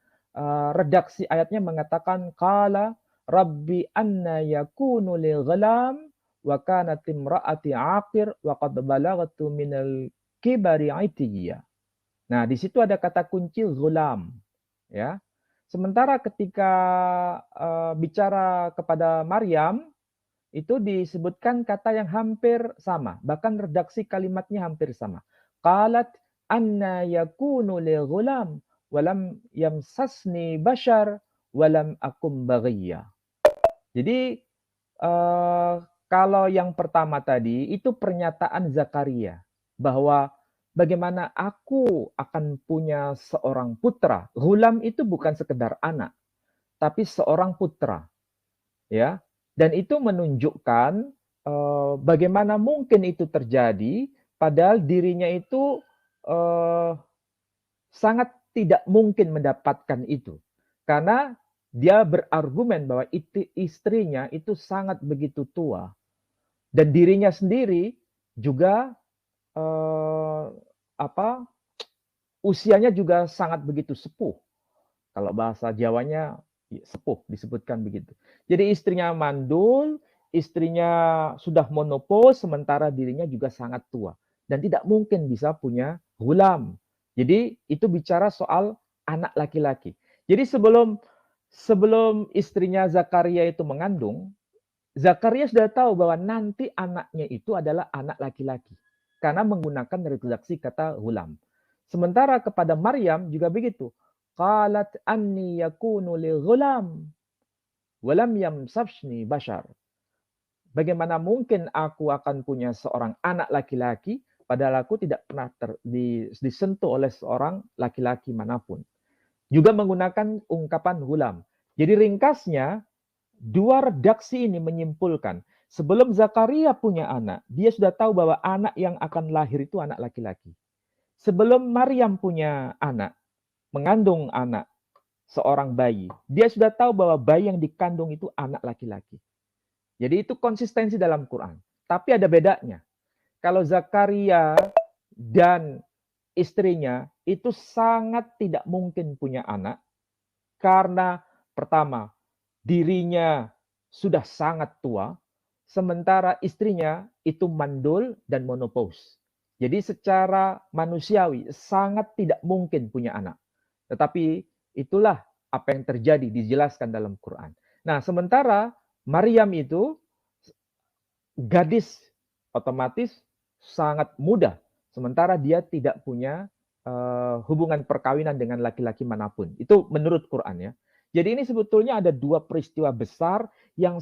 redaksi ayatnya mengatakan qala rabbi anna yakunu li ghalam wa kanat imraati aqir wa qad balagtu minal kibari itiyya. Nah, di situ ada kata kunci ghulam, ya. Sementara ketika bicara kepada Maryam itu disebutkan kata yang hampir sama, bahkan redaksi kalimatnya hampir sama. Qalat anna yakunu li ghulam walam yamsasni bashar walam akum baghiyya. Jadi kalau yang pertama tadi itu pernyataan Zakaria bahwa bagaimana aku akan punya seorang putra. Ghulam itu bukan sekedar anak, tapi seorang putra. Ya. Dan itu menunjukkan bagaimana mungkin itu terjadi padahal dirinya itu sangat tidak mungkin mendapatkan itu. Karena dia berargumen bahwa istrinya itu sangat begitu tua. Dan dirinya sendiri juga usianya juga sangat begitu sepuh. Kalau bahasa Jawanya sepuh disebutkan begitu. Jadi istrinya mandul, istrinya sudah menopause, sementara dirinya juga sangat tua. Dan tidak mungkin bisa punya ghulam. Jadi itu bicara soal anak laki-laki. Jadi sebelum istrinya Zakaria itu mengandung, Zakaria sudah tahu bahwa nanti anaknya itu adalah anak laki-laki. Karena menggunakan redaksi kata ghulam. Sementara kepada Maryam juga begitu. Qalat anni yakunu li ghulam walam yamsafni bashar. Bagaimana mungkin aku akan punya seorang anak laki-laki padahal aku tidak pernah disentuh oleh seorang laki-laki manapun. Juga menggunakan ungkapan ghulam. Jadi ringkasnya dua redaksi ini menyimpulkan sebelum Zakaria punya anak, dia sudah tahu bahwa anak yang akan lahir itu anak laki-laki. Sebelum Maryam punya anak, mengandung anak, seorang bayi, dia sudah tahu bahwa bayi yang dikandung itu anak laki-laki. Jadi itu konsistensi dalam Quran. Tapi ada bedanya. Kalau Zakaria dan istrinya itu sangat tidak mungkin punya anak karena pertama, dirinya sudah sangat tua, sementara istrinya itu mandul dan menopause. Jadi secara manusiawi sangat tidak mungkin punya anak. Tetapi itulah apa yang terjadi dijelaskan dalam Quran. Nah, sementara Maryam itu gadis otomatis sangat muda, sementara dia tidak punya hubungan perkawinan dengan laki-laki manapun. Itu menurut Quran ya. Jadi ini sebetulnya ada dua peristiwa besar yang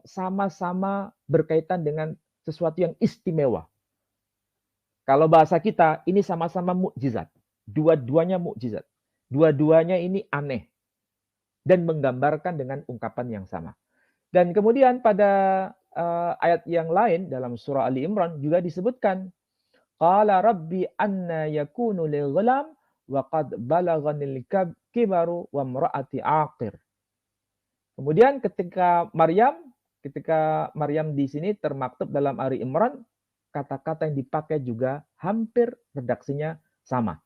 sama-sama berkaitan dengan sesuatu yang istimewa. Kalau bahasa kita, ini sama-sama mukjizat. Dua-duanya mukjizat. Dua-duanya ini aneh dan menggambarkan dengan ungkapan yang sama. Dan kemudian pada ayat yang lain dalam surah Ali Imran juga disebutkan, qala rabbi anna yakunu li ghulam wa qad balaghanil kibaru wa imraati aqir. Kemudian ketika Maryam di sini termaktub dalam Ali Imran, kata-kata yang dipakai juga hampir redaksinya sama.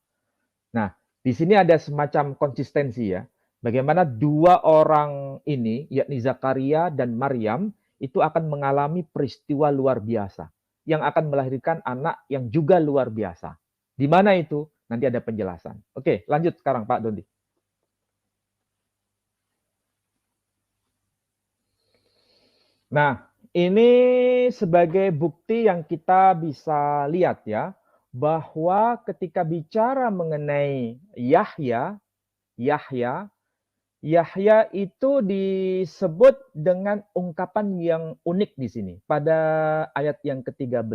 Nah, di sini ada semacam konsistensi ya. Bagaimana dua orang ini, yakni Zakaria dan Maryam, itu akan mengalami peristiwa luar biasa yang akan melahirkan anak yang juga luar biasa. Di mana itu? Nanti ada penjelasan. Oke, lanjut sekarang Pak Dondi. Nah, ini sebagai bukti yang kita bisa lihat ya, bahwa ketika bicara mengenai Yahya itu disebut dengan ungkapan yang unik di sini pada ayat yang ke-13.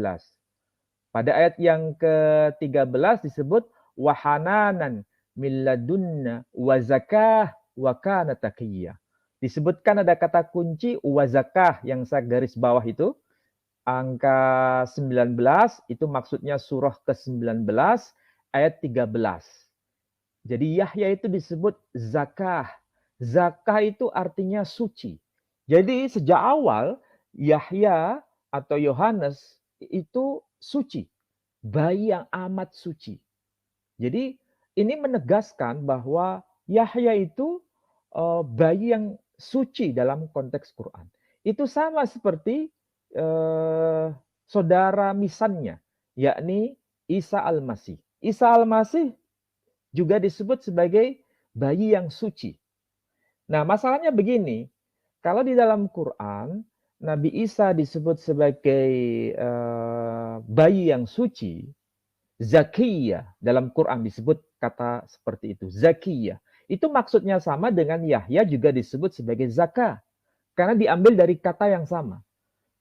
Pada ayat yang ke-13 disebut wahananan min ladunna wa zakah wa kana taqiyya. Disebutkan ada kata kunci wa zakah yang saya garis bawah itu. Angka 19 itu maksudnya surah ke-19 ayat 13. Jadi Yahya itu disebut zakah. Zakah itu artinya suci. Jadi sejak awal Yahya atau Yohanes itu suci. Bayi yang amat suci. Jadi ini menegaskan bahwa Yahya itu bayi yang suci dalam konteks Quran. Itu sama seperti saudara misannya, yakni Isa Al-Masih. Isa Al-Masih juga disebut sebagai bayi yang suci. Nah, masalahnya begini, kalau di dalam Quran, Nabi Isa disebut sebagai bayi yang suci, Zakiyah, dalam Quran disebut kata seperti itu, Zakiyah. Itu maksudnya sama dengan Yahya juga disebut sebagai zakah, karena diambil dari kata yang sama.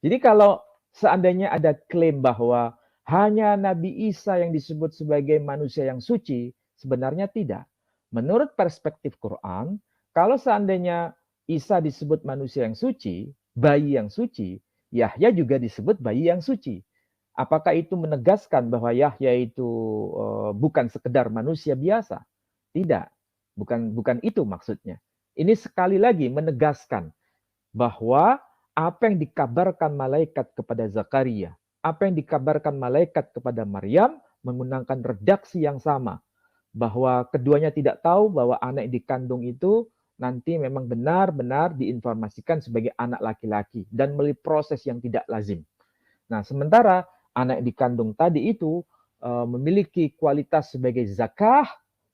Jadi kalau seandainya ada klaim bahwa hanya Nabi Isa yang disebut sebagai manusia yang suci, sebenarnya tidak. Menurut perspektif Quran, kalau seandainya Isa disebut manusia yang suci, bayi yang suci, Yahya juga disebut bayi yang suci. Apakah itu menegaskan bahwa Yahya itu bukan sekedar manusia biasa? Tidak. Bukan itu maksudnya. Ini sekali lagi menegaskan bahwa apa yang dikabarkan malaikat kepada Zakaria, apa yang dikabarkan malaikat kepada Maryam menggunakan redaksi yang sama. Bahwa keduanya tidak tahu bahwa anak yang dikandung itu nanti memang benar-benar diinformasikan sebagai anak laki-laki dan melalui proses yang tidak lazim. Nah, sementara anak yang dikandung tadi itu memiliki kualitas sebagai zakah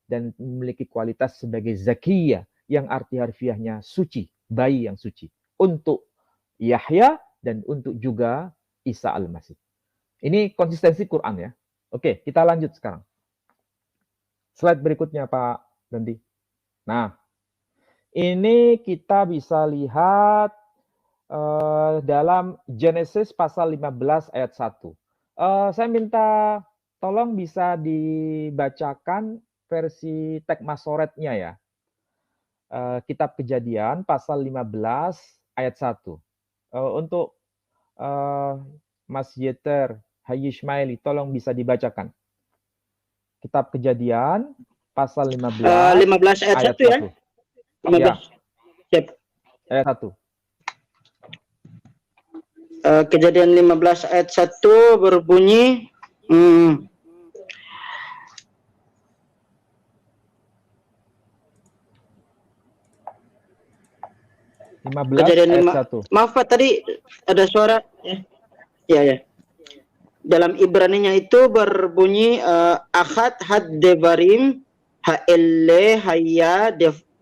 dan memiliki kualitas sebagai zakiyah yang arti harfiahnya suci, bayi yang suci. Untuk Yahya dan untuk juga Isa Al-Masih. Ini konsistensi Quran ya. Oke, kita lanjut sekarang. Slide berikutnya Pak Dondi. Nah, ini kita bisa lihat dalam Genesis pasal 15 ayat 1. Saya minta tolong bisa dibacakan versi teks masoretnya ya. Kitab Kejadian pasal 15 ayat 1. Untuk Mas Yeter Haji Ismaili, tolong bisa dibacakan. Kitab Kejadian pasal 15 ayat 1 ya. 15. Ya. Siap. Ayat 1. Kejadian 15 ayat 1 berbunyi 15 Kejadian ayat 1. Maaf Pak, tadi ada suara ya. Dalam Ibraninya itu berbunyi Ahad had devarim ha'elle hayya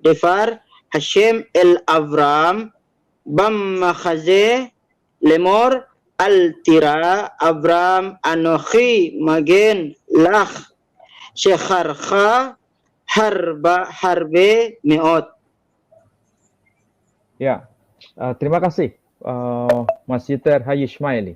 defar Hashem el Avram bam makhaze lemor al tira Avram anochi magen lach Syekharkha harbe meot. Ya, terima kasih Mas Yuter Haji Ismaili.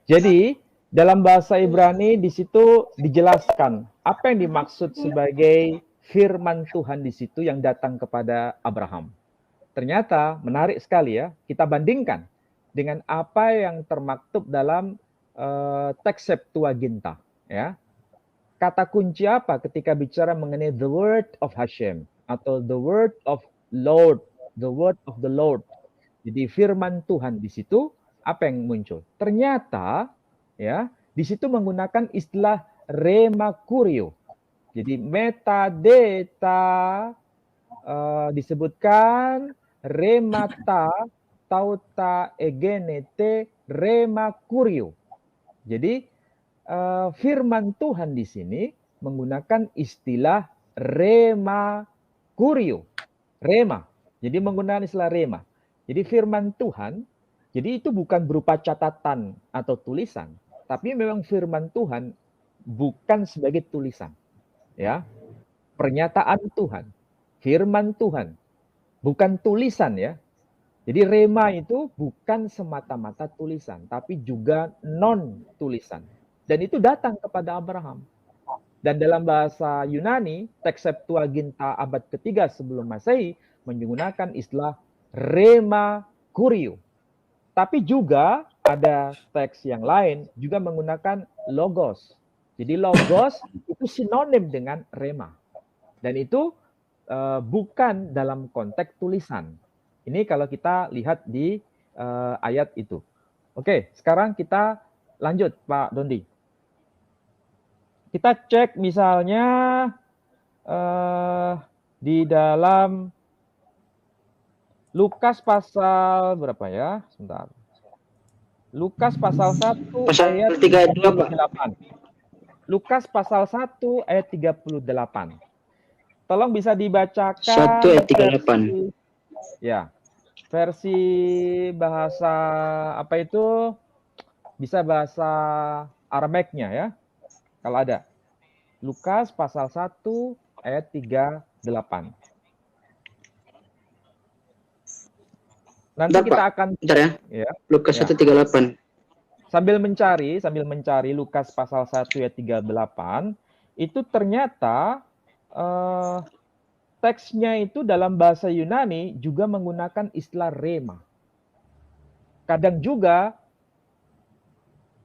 Jadi dalam bahasa Ibrani di situ dijelaskan apa yang dimaksud sebagai firman Tuhan di situ yang datang kepada Abraham. Ternyata menarik sekali ya, kita bandingkan dengan apa yang termaktub dalam teks Septuaginta. Ya, kata kunci apa ketika bicara mengenai the word of Hashem atau the word of Lord, the word of the Lord. Jadi firman Tuhan di situ apa yang muncul? Ternyata ya, di situ menggunakan istilah rema kurio. Jadi metadata disebutkan remata tauta egenete rema kurio. Jadi firman Tuhan di sini menggunakan istilah rema kurio. Rema. Jadi menggunakan istilah rema. Jadi firman Tuhan, jadi itu bukan berupa catatan atau tulisan, tapi memang firman Tuhan bukan sebagai tulisan. Ya. Pernyataan Tuhan, firman Tuhan, bukan tulisan ya. Jadi rema itu bukan semata-mata tulisan, tapi juga non tulisan. Dan itu datang kepada Abraham. Dan dalam bahasa Yunani, teks Septuaginta abad ketiga sebelum Masehi menggunakan istilah rema kurio. Tapi juga ada teks yang lain juga menggunakan logos. Jadi logos itu sinonim dengan rema. Dan itu bukan dalam konteks tulisan. Ini kalau kita lihat di ayat itu. Oke, sekarang kita lanjut Pak Dondi. Kita cek misalnya di dalam Lukas pasal berapa ya? Sebentar. Lukas pasal 1 ayat 38. Lukas pasal 1 ayat 38. Tolong bisa dibacakan 1 ayat 38. Ya. Versi bahasa apa itu? Bisa bahasa Aramaiknya ya. Kalau ada. Lukas pasal 1 ayat 38. Nanti Bentar, kita Pak. akan Bentar ya. Lukas 1:38. Sambil mencari Lukas pasal 1 ayat 38, itu ternyata teksnya itu dalam bahasa Yunani juga menggunakan istilah rema. Kadang juga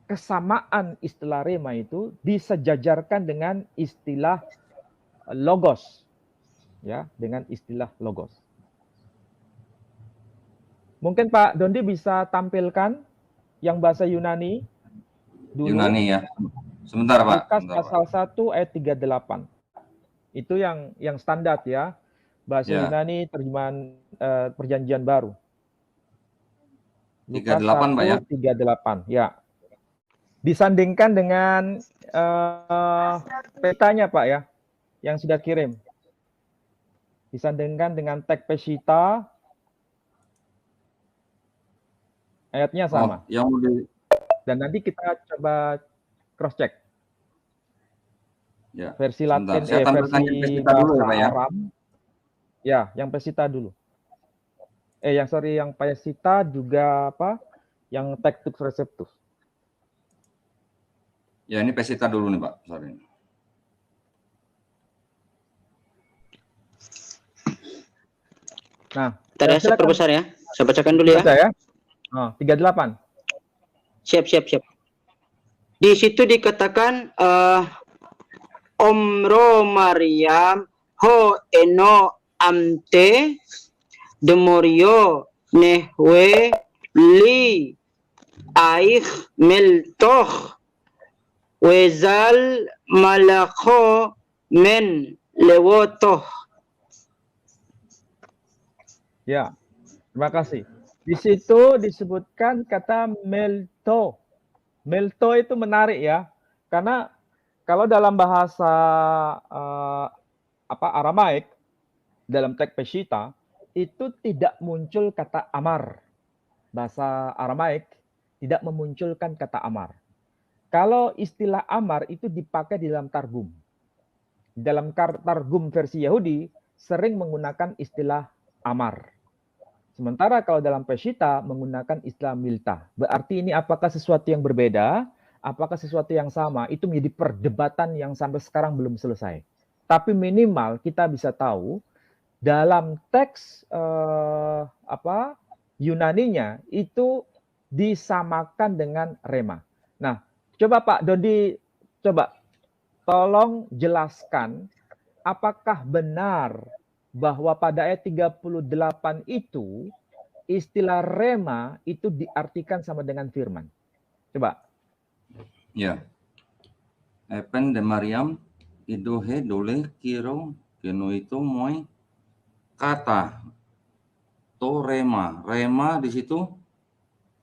kesamaan istilah rema itu disejajarkan dengan istilah logos. Ya, dengan istilah logos. Mungkin Pak Dondi bisa tampilkan yang bahasa Yunani dulu. Yunani ya. Sebentar Pak. Lukas pasal 1 ayat 38. Itu yang standar ya. Bahasa Yunani terjemahan Perjanjian Baru. Lukas 38 Pak ya. 38 ya. Disandingkan dengan petanya Pak ya, yang sudah kirim. Disandingkan dengan teks Pesita, ayatnya sama. Yang Dan nanti kita coba cross check. Ya. Versi Latin, versi bahasa Aram. Ya, yang Pesita dulu. Yang Pesita juga apa? Yang Textus Receptus. Ya, ini Pesita dulu nih Pak. Sorry. Nah, saya perbesar ya. Saya bacakan dulu ya. 38. Siap. Di situ dikatakan Omro Maryam ho eno amte demorio nehwe li aich meltoch wezal malakho men lewotoh. Ya, terima kasih. Di situ disebutkan kata melto. Melto itu menarik ya, karena kalau dalam bahasa Aramaik, dalam teks Pesita, itu tidak muncul kata amar. Bahasa Aramaik tidak memunculkan kata amar. Kalau istilah amar itu dipakai di dalam Targum. dalam Targum versi Yahudi sering menggunakan istilah amar. Sementara kalau dalam Peshitta menggunakan istilah milta. Berarti ini apakah sesuatu yang berbeda? Apakah sesuatu yang sama? Itu menjadi perdebatan yang sampai sekarang belum selesai. Tapi minimal kita bisa tahu dalam teks Yunaninya itu disamakan dengan rema. Nah, coba Pak Dodi, coba tolong jelaskan apakah benar bahwa pada ayat 38 itu istilah rema itu diartikan sama dengan firman. Coba. Ya. Epen de Mariam idohe dole kiro keno itu moy kata to rema. Rema di situ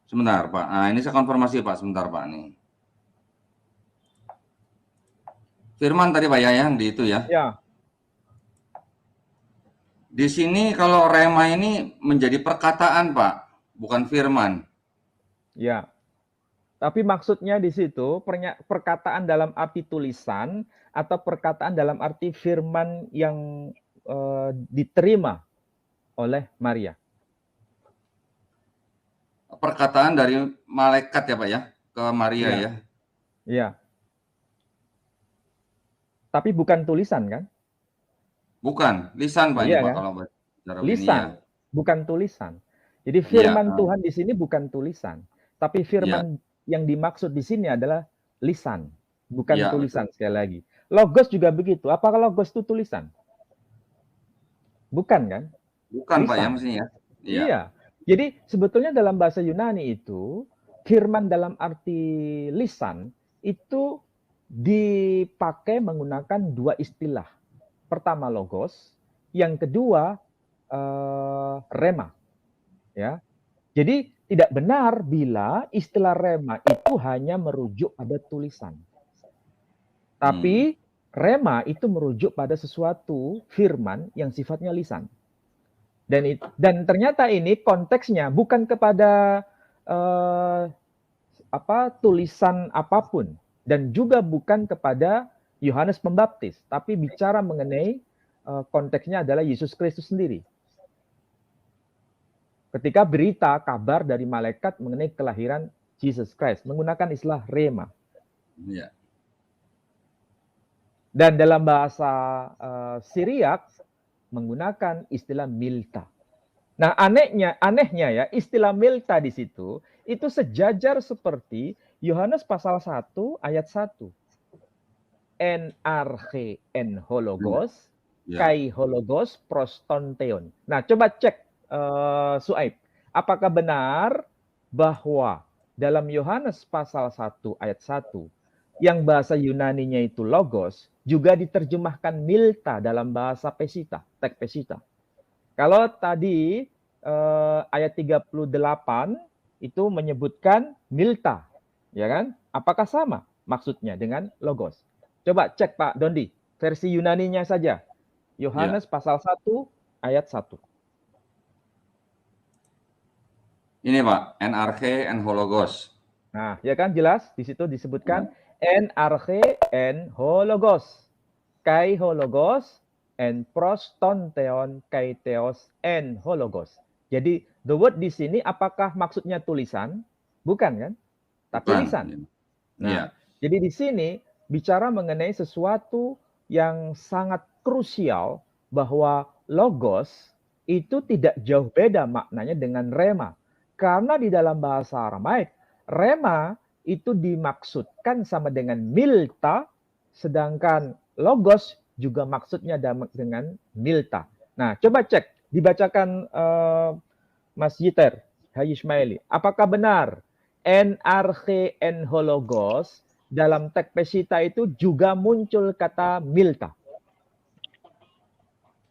sebentar, Pak. Nah, ini saya konfirmasi, Pak. Sebentar, Pak, nih. Firman tadi, Pak, ya, yang di itu ya. Ya. Di sini kalau rema ini menjadi perkataan, Pak, bukan firman. Ya. Tapi maksudnya di situ perkataan dalam arti tulisan atau perkataan dalam arti firman yang diterima oleh Maria. Perkataan dari malaikat ya, Pak, ya, ke Maria ya. Iya. Tapi bukan tulisan kan? Bukan, lisan, Pak, Iya, ini, Pak, kan? kalau bicara Lisan, ini, ya. bukan tulisan. Jadi firman Tuhan di sini bukan tulisan, tapi firman yang dimaksud di sini adalah lisan, bukan tulisan, betul. Sekali lagi. Logos juga begitu. Apakah logos itu tulisan? Bukan kan? Bukan, lisan. Pak, ya, mestinya. Iya. Jadi sebetulnya dalam bahasa Yunani itu firman dalam arti lisan itu dipakai menggunakan dua istilah. Pertama logos, yang kedua rema. Ya. Jadi tidak benar bila istilah rema itu hanya merujuk pada tulisan. Tapi rema itu merujuk pada sesuatu firman yang sifatnya lisan. Dan ternyata ini konteksnya bukan kepada tulisan apapun dan juga bukan kepada Yohanes Pembaptis, tapi bicara mengenai konteksnya adalah Yesus Kristus sendiri. Ketika berita kabar dari malaikat mengenai kelahiran Jesus Christ menggunakan istilah rema. Ya. Dan dalam bahasa Syriak menggunakan istilah milta. Nah, anehnya ya, istilah milta di situ itu sejajar seperti Yohanes pasal 1 ayat 1. En arche en hologos, kai hologos prostonteon. Nah, coba cek Suaib, apakah benar bahwa dalam Yohanes pasal 1 ayat 1 yang bahasa Yunaninya itu logos juga diterjemahkan milta dalam bahasa Peshitta, teks Peshitta. Kalau tadi ayat 38 itu menyebutkan milta, ya kan? Apakah sama maksudnya dengan logos? Coba cek Pak Dondi, versi Yunaninya saja. Yohanes pasal 1 ayat 1. Ini Pak, en arche en hologos. Nah, ya kan jelas di situ disebutkan en arche en hologos. Kai hologos en prostonteon kai theos en hologos. Jadi the word di sini apakah maksudnya tulisan? Bukan kan? Tapi lisan. Nah, jadi di sini bicara mengenai sesuatu yang sangat krusial bahwa logos itu tidak jauh beda maknanya dengan rema. Karena di dalam bahasa Aramaik, rema itu dimaksudkan sama dengan milta, sedangkan logos juga maksudnya dengan milta. Nah, coba cek, dibacakan Mas Yiter, Haji Ismaili. Apakah benar en arche en hologos dalam teks Peshitta itu juga muncul kata milta?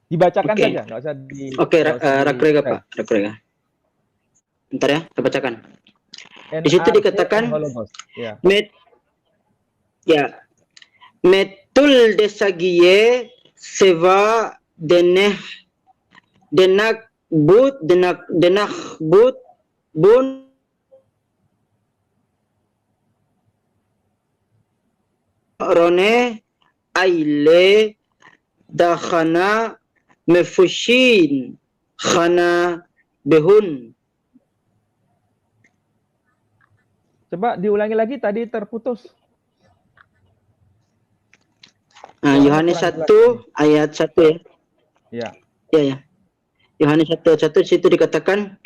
Dibacakan saja, nggak usah di. Oke, rakrega Pak, rakrega. Bentar ya, saya bacakan. Di situ dikatakan metul desagie seva denak but bun rone aile dakhana mefushin khana behun. Coba diulangi lagi, tadi terputus. Yohanes 1 ayat 1 ya. Ya. Ya. Yohanes 1:1 di situ dikatakan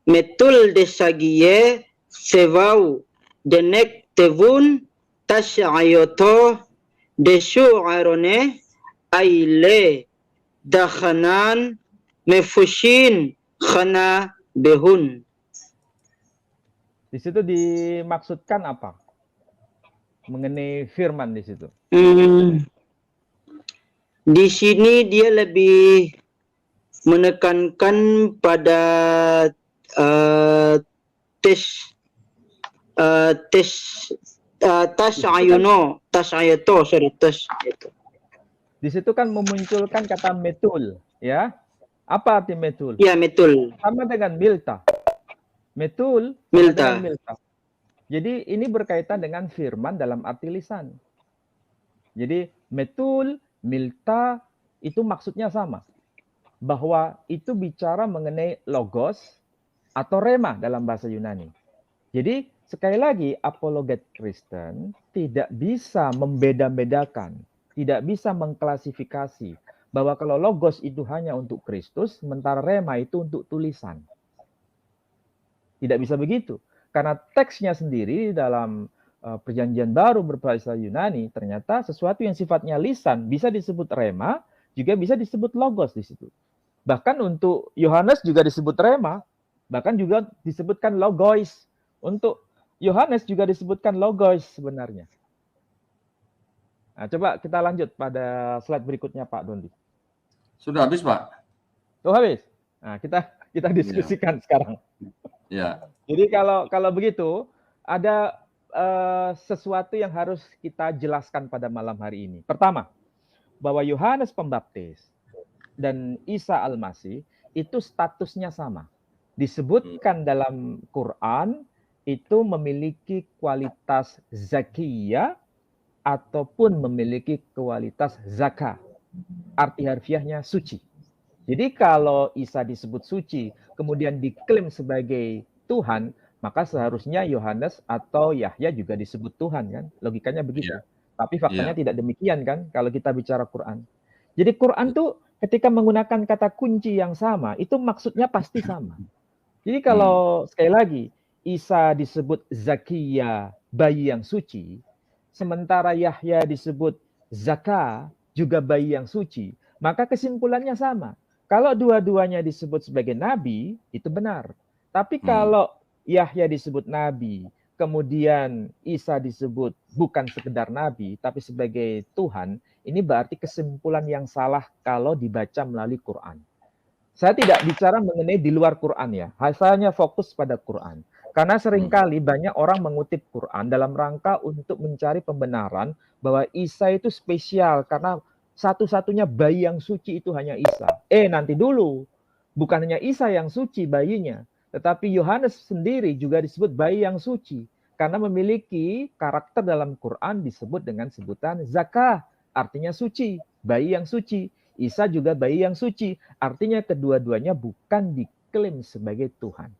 metul desagie sevau denek tevun tashayoto desu arone aile dakhanan mefushin khana behun. Di situ dimaksudkan apa? Mengenai firman di situ. Di sini dia lebih menekankan pada tasayuto. Di situ kan memunculkan kata metul, ya. Apa arti metul? Ya, metul. Sama dengan milta. Metul sama Milta. dengan milta. Jadi ini berkaitan dengan firman dalam arti lisan. Jadi metul, milta itu maksudnya sama. Bahwa itu bicara mengenai logos atau rema dalam bahasa Yunani. Jadi sekali lagi apologet Kristen tidak bisa membeda-bedakan, tidak bisa mengklasifikasi bahwa kalau logos itu hanya untuk Kristus, sementara rema itu untuk tulisan. Tidak bisa begitu. Karena teksnya sendiri dalam perjanjian baru berbahasa Yunani, ternyata sesuatu yang sifatnya lisan bisa disebut rema, juga bisa disebut logos di situ. Bahkan untuk Yohanes juga disebut rema, bahkan juga disebutkan logos. Untuk Yohanes juga disebutkan logos sebenarnya. Nah, coba kita lanjut pada slide berikutnya, Pak Dondi. Sudah habis, Pak? Oh, habis. Nah, kita diskusikan sekarang. Ya. Jadi kalau begitu ada sesuatu yang harus kita jelaskan pada malam hari ini. Pertama, bahwa Yohanes Pembaptis dan Isa Al-Masih itu statusnya sama. Disebutkan dalam Quran itu memiliki kualitas zakiyah ataupun memiliki kualitas zakah. Arti harfiahnya suci. Jadi kalau Isa disebut suci, kemudian diklaim sebagai Tuhan, maka seharusnya Yohanes atau Yahya juga disebut Tuhan, kan? Logikanya begitu. Yeah. Tapi faktanya tidak demikian, kan? Kalau kita bicara Quran. Jadi Quran tuh ketika menggunakan kata kunci yang sama, itu maksudnya pasti sama. Jadi kalau sekali lagi Isa disebut Zakia, bayi yang suci, sementara Yahya disebut Zaka, juga bayi yang suci, maka kesimpulannya sama. Kalau dua-duanya disebut sebagai nabi, itu benar. Tapi kalau Yahya disebut nabi, kemudian Isa disebut bukan sekedar nabi, tapi sebagai Tuhan, ini berarti kesimpulan yang salah kalau dibaca melalui Quran. Saya tidak bicara mengenai di luar Quran ya, hanya fokus pada Quran. Karena seringkali banyak orang mengutip Quran dalam rangka untuk mencari pembenaran bahwa Isa itu spesial karena satu-satunya bayi yang suci itu hanya Isa. Nanti dulu. Bukan hanya Isa yang suci bayinya, tetapi Yohanes sendiri juga disebut bayi yang suci karena memiliki karakter dalam Quran disebut dengan sebutan zakah, artinya suci, bayi yang suci. Isa juga bayi yang suci, artinya kedua-duanya bukan diklaim sebagai Tuhan.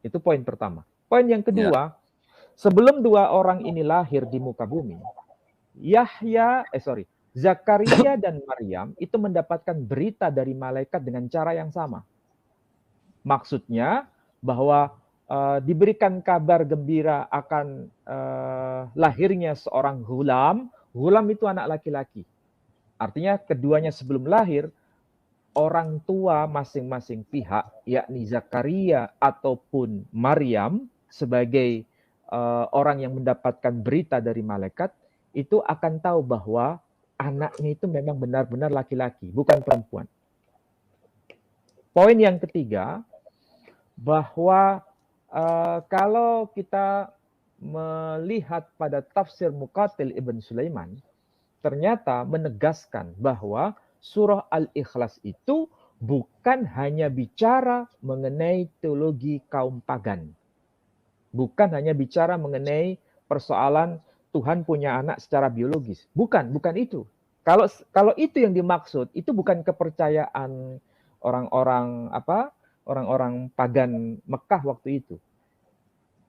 Itu poin pertama. Poin yang kedua, sebelum dua orang ini lahir di muka bumi, Zakaria dan Maryam itu mendapatkan berita dari malaikat dengan cara yang sama. Maksudnya bahwa diberikan kabar gembira akan lahirnya seorang ghulam. Ghulam itu anak laki-laki. Artinya keduanya sebelum lahir, orang tua masing-masing pihak, yakni Zakaria ataupun Maryam, sebagai orang yang mendapatkan berita dari malaikat, itu akan tahu bahwa anaknya itu memang benar-benar laki-laki, bukan perempuan. Poin yang ketiga, bahwa kalau kita melihat pada tafsir Muqatil Ibn Sulaiman, ternyata menegaskan bahwa surah Al-Ikhlas itu bukan hanya bicara mengenai teologi kaum pagan. Bukan hanya bicara mengenai persoalan Tuhan punya anak secara biologis. Bukan itu. Kalau itu yang dimaksud, itu bukan kepercayaan orang-orang pagan Mekah waktu itu.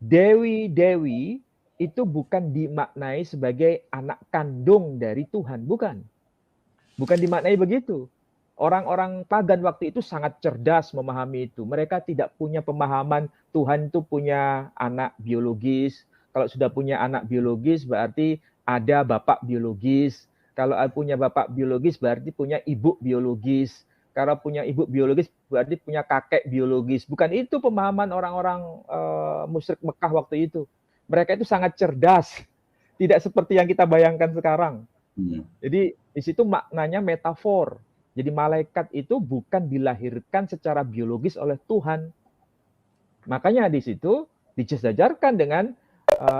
Dewi-dewi itu bukan dimaknai sebagai anak kandung dari Tuhan, bukan. Bukan dimaknai begitu. Orang-orang pagan waktu itu sangat cerdas memahami itu. Mereka tidak punya pemahaman Tuhan itu punya anak biologis. Kalau sudah punya anak biologis berarti ada bapak biologis. Kalau punya bapak biologis berarti punya ibu biologis. Kalau punya ibu biologis berarti punya kakek biologis. Bukan itu pemahaman orang-orang musyrik Mekah waktu itu. Mereka itu sangat cerdas. Tidak seperti yang kita bayangkan sekarang. Jadi di situ maknanya metafor. Jadi malaikat itu bukan dilahirkan secara biologis oleh Tuhan. Makanya di situ disejajarkan dengan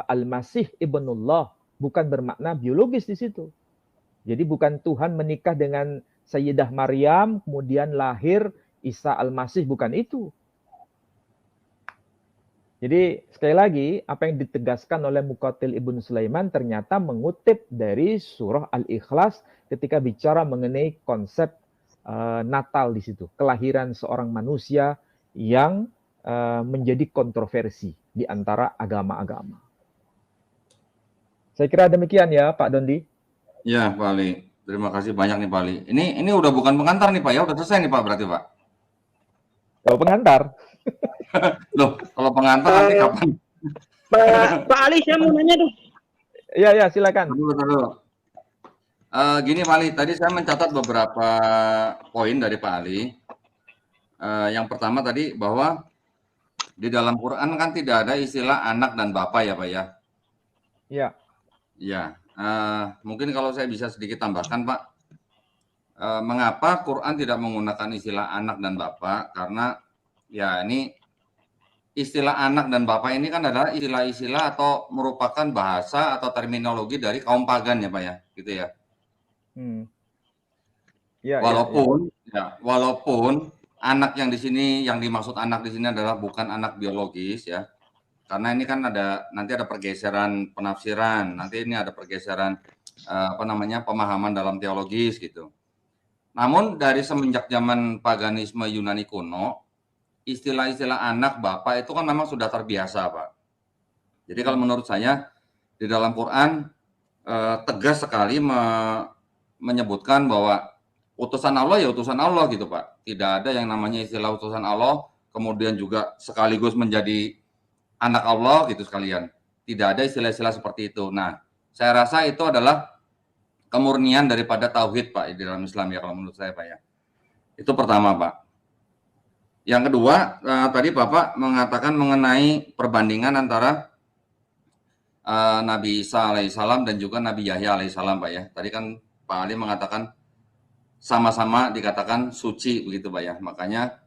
Al-Masih Ibnullah, bukan bermakna biologis di situ. Jadi bukan Tuhan menikah dengan Sayyidah Maryam, kemudian lahir Isa Al-Masih, bukan itu. Jadi sekali lagi, apa yang ditegaskan oleh Muqatil Ibn Sulaiman ternyata mengutip dari surah Al-Ikhlas ketika bicara mengenai konsep Natal di situ. Kelahiran seorang manusia yang menjadi kontroversi di antara agama-agama. Saya kira demikian ya Pak Dondi. Ya Pak Ali, terima kasih banyak nih Pak Ali. Ini udah bukan pengantar nih Pak ya, udah selesai nih Pak berarti Pak. Kalau pengantar. Loh, kalau pengantar nanti kapan? Pak Ali, saya mau nanya dong. Iya, silakan. Dulu. Gini Pak Ali, tadi saya mencatat beberapa poin dari Pak Ali. Yang pertama tadi bahwa di dalam Quran kan tidak ada istilah anak dan bapak ya Pak ya? Iya. Ya, mungkin kalau saya bisa sedikit tambahkan Pak, mengapa Quran tidak menggunakan istilah anak dan bapak? Karena ya ini istilah anak dan bapak ini kan adalah istilah-istilah atau merupakan bahasa atau terminologi dari kaum pagan ya Pak ya, gitu ya. Ya, walaupun anak yang di sini, yang dimaksud anak di sini adalah bukan anak biologis ya, karena ini kan nanti ada pergeseran penafsiran, nanti ini ada pergeseran pemahaman dalam teologis gitu. Namun dari semenjak zaman paganisme Yunani kuno, istilah-istilah anak, bapak itu kan memang sudah terbiasa Pak. Jadi kalau menurut saya di dalam Quran tegas sekali menyebutkan bahwa utusan Allah ya utusan Allah gitu Pak. Tidak ada yang namanya istilah utusan Allah kemudian juga sekaligus menjadi anak Allah gitu sekalian. Tidak ada istilah-istilah seperti itu. Nah, saya rasa itu adalah kemurnian daripada tauhid Pak di dalam Islam ya kalau menurut saya Pak ya. Itu pertama Pak. Yang kedua, tadi Bapak mengatakan mengenai perbandingan antara Nabi Isa alaihissalam dan juga Nabi Yahya alaihissalam Pak ya. Tadi kan Pak Ali mengatakan sama-sama dikatakan suci begitu Pak ya. Makanya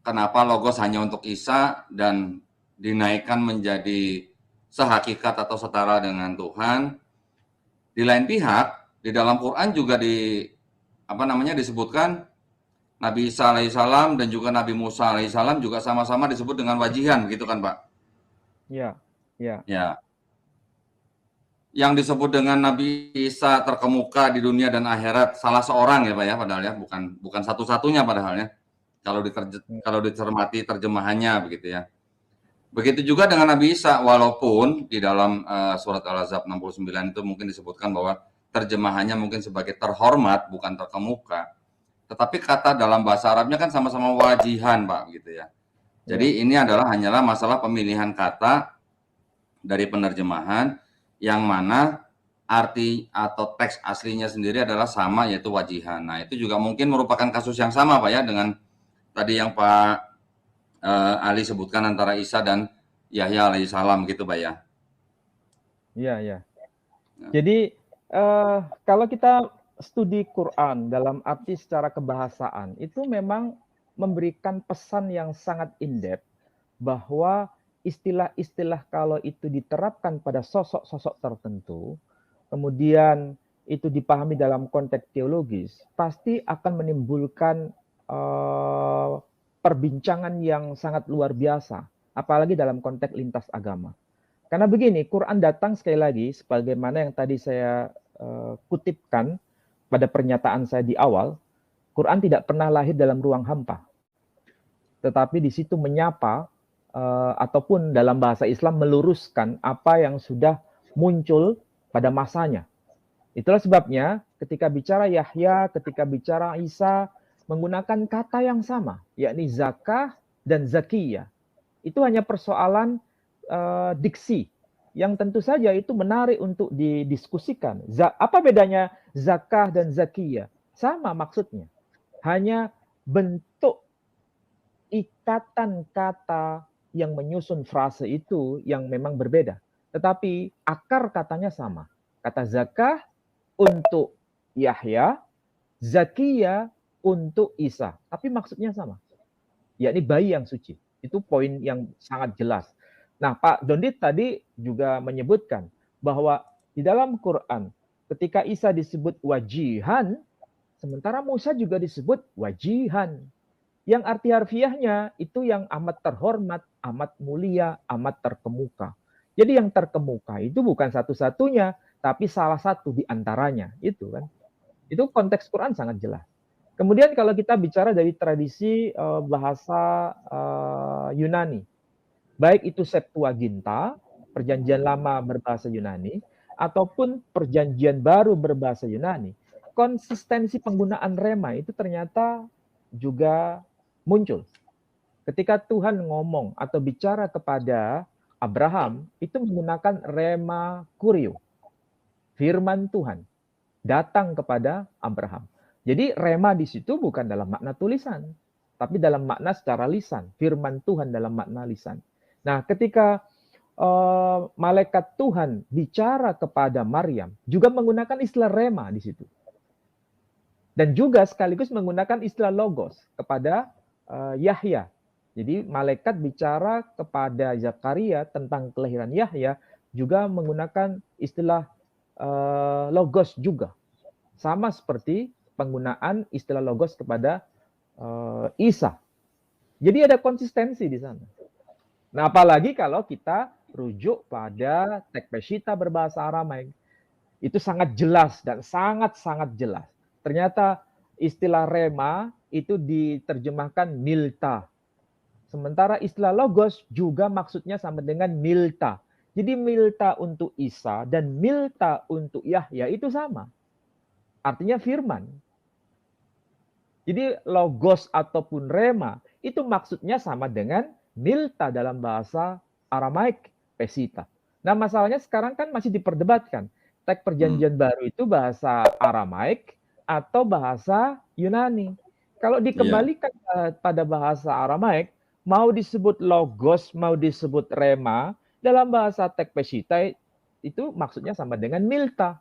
kenapa logos hanya untuk Isa dan dinaikkan menjadi sehakikat atau setara dengan Tuhan. Di lain pihak, di dalam Quran juga disebutkan Nabi Isa alaihissalam dan juga Nabi Musa alaihissalam juga sama-sama disebut dengan wajihan, gitu kan Pak? Ya. Yang disebut dengan Nabi Isa terkemuka di dunia dan akhirat salah seorang ya Pak ya, padahal ya bukan satu-satunya padahal ya. Kalau dicermati terjemahannya begitu ya. Begitu juga dengan Nabi Isa, walaupun di dalam surat Al-Ahzab 69 itu mungkin disebutkan bahwa terjemahannya mungkin sebagai terhormat, bukan terkemuka. Tetapi kata dalam bahasa Arabnya kan sama-sama wajihan, Pak, gitu ya. Jadi ini hanyalah masalah pemilihan kata dari penerjemahan yang mana arti atau teks aslinya sendiri adalah sama, yaitu wajihan. Nah, itu juga mungkin merupakan kasus yang sama, Pak ya, dengan tadi yang Pak Ali sebutkan antara Isa dan Yahya alaihissalam gitu Pak ya. Iya. Jadi kalau kita studi Quran dalam arti secara kebahasaan itu memang memberikan pesan yang sangat in-depth bahwa istilah-istilah kalau itu diterapkan pada sosok-sosok tertentu, kemudian itu dipahami dalam konteks teologis, pasti akan menimbulkan perbincangan yang sangat luar biasa, apalagi dalam konteks lintas agama. Karena begini, Quran datang sekali lagi, sebagaimana yang tadi saya kutipkan, pada pernyataan saya di awal, Quran tidak pernah lahir dalam ruang hampa. Tetapi di situ menyapa ataupun dalam bahasa Islam meluruskan apa yang sudah muncul pada masanya. Itulah sebabnya ketika bicara Yahya, ketika bicara Isa, menggunakan kata yang sama, yakni zakah dan zakiyah. Itu hanya persoalan diksi, yang tentu saja itu menarik untuk didiskusikan. Apa bedanya zakah dan zakiyah? Sama maksudnya. Hanya bentuk ikatan kata yang menyusun frase itu yang memang berbeda. Tetapi akar katanya sama. Kata zakah untuk Yahya, zakiyah untuk Isa. Tapi maksudnya sama. Yakni bayi yang suci. Itu poin yang sangat jelas. Nah, Pak Dondit tadi juga menyebutkan bahwa di dalam Quran, ketika Isa disebut wajihan, sementara Musa juga disebut wajihan. Yang arti harfiahnya itu yang amat terhormat, amat mulia, amat terkemuka. Jadi yang terkemuka itu bukan satu-satunya, tapi salah satu di antaranya. Itu kan. Itu konteks Quran sangat jelas. Kemudian kalau kita bicara dari tradisi bahasa Yunani, baik itu Septuaginta, perjanjian lama berbahasa Yunani, ataupun perjanjian baru berbahasa Yunani, konsistensi penggunaan rema itu ternyata juga muncul. Ketika Tuhan ngomong atau bicara kepada Abraham, itu menggunakan rema kurio, firman Tuhan, datang kepada Abraham. Jadi rema di situ bukan dalam makna tulisan, tapi dalam makna secara lisan, firman Tuhan dalam makna lisan. Nah, ketika malaikat Tuhan bicara kepada Maryam, juga menggunakan istilah rema di situ. Dan juga sekaligus menggunakan istilah logos kepada Yahya. Jadi malaikat bicara kepada Zakaria tentang kelahiran Yahya, juga menggunakan istilah logos juga. Sama seperti penggunaan istilah logos kepada Isa. Jadi ada konsistensi di sana. Nah, apalagi kalau kita rujuk pada teks Peshitta berbahasa Aramaik, itu sangat jelas dan sangat-sangat jelas. Ternyata istilah rema itu diterjemahkan milta. Sementara istilah logos juga maksudnya sama dengan milta. Jadi milta untuk Isa dan milta untuk Yahya itu sama. Artinya firman. Jadi logos ataupun rema itu maksudnya sama dengan milta dalam bahasa Aramaik, Peshitta. Nah, masalahnya sekarang kan masih diperdebatkan. Teks perjanjian baru itu bahasa Aramaik atau bahasa Yunani. Kalau dikembalikan pada bahasa Aramaik, mau disebut logos, mau disebut rema, dalam bahasa teks Peshitta itu maksudnya sama dengan milta.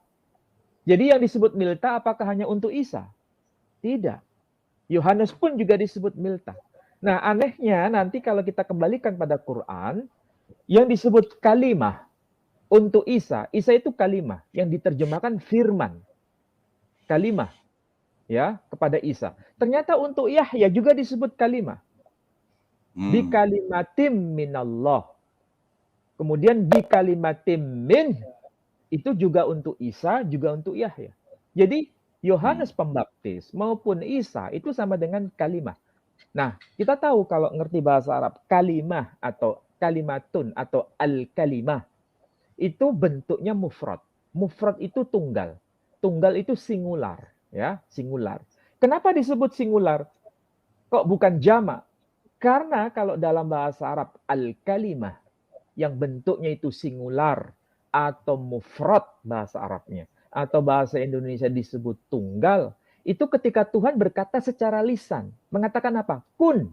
Jadi yang disebut milta apakah hanya untuk Isa? Tidak. Yohanes pun juga disebut milta. Nah, anehnya nanti kalau kita kembalikan pada Quran, yang disebut kalimah untuk Isa, Isa itu kalimah yang diterjemahkan firman. Kalimah ya kepada Isa. Ternyata untuk Yahya juga disebut kalimah. Bi kalimatim minallah. Kemudian bi kalimatim min itu juga untuk Isa, juga untuk Yahya. Jadi Yohanes Pembaptis maupun Isa itu sama dengan kalimah. Nah, kita tahu kalau ngerti bahasa Arab, kalimah atau kalimatun atau al-kalimah itu bentuknya mufrad. Mufrad itu tunggal. Tunggal itu singular, ya, singular. Kenapa disebut singular? Kok bukan jamak? Karena kalau dalam bahasa Arab al-kalimah yang bentuknya itu singular atau mufrad bahasa Arabnya atau bahasa Indonesia disebut tunggal, itu ketika Tuhan berkata secara lisan, mengatakan apa? Kun.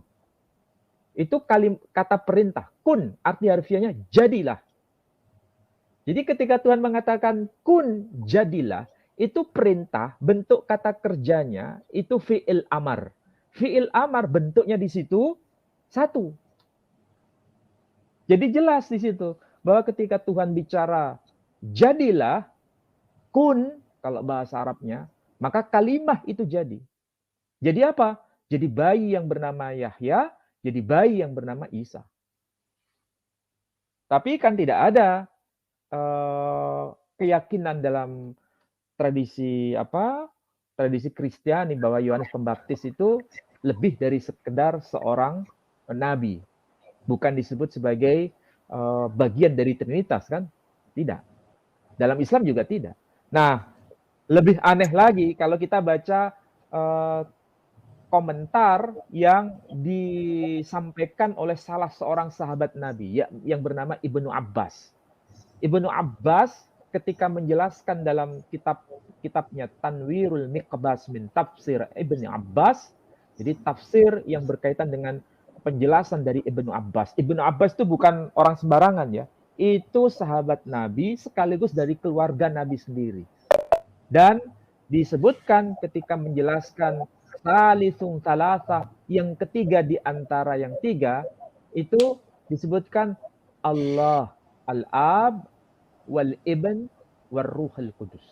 Itu kata perintah. Kun, arti harfiahnya jadilah. Jadi ketika Tuhan mengatakan kun, jadilah, itu perintah, bentuk kata kerjanya, itu fi'il amar. Fi'il amar bentuknya di situ satu. Jadi jelas di situ bahwa ketika Tuhan bicara jadilah, kun, kalau bahasa Arabnya, maka kalimah itu jadi. Jadi apa? Jadi bayi yang bernama Yahya, jadi bayi yang bernama Isa. Tapi kan tidak ada keyakinan dalam tradisi tradisi Kristiani bahwa Yohanes Pembaptis itu lebih dari sekedar seorang nabi. Bukan disebut sebagai bagian dari Trinitas kan? Tidak. Dalam Islam juga tidak. Nah, lebih aneh lagi kalau kita baca komentar yang disampaikan oleh salah seorang sahabat Nabi yang bernama Ibnu Abbas. Ibnu Abbas ketika menjelaskan dalam kitabnya Tanwirul Miqbas min Tafsir Ibnu Abbas, jadi tafsir yang berkaitan dengan penjelasan dari Ibnu Abbas. Ibnu Abbas itu bukan orang sembarangan ya. Itu sahabat Nabi sekaligus dari keluarga Nabi sendiri. Dan disebutkan ketika menjelaskan salisung salasa, yang ketiga di antara yang tiga, itu disebutkan Allah, Al-Ab, Wal-Ibn, Wal-Ruhul Kudus.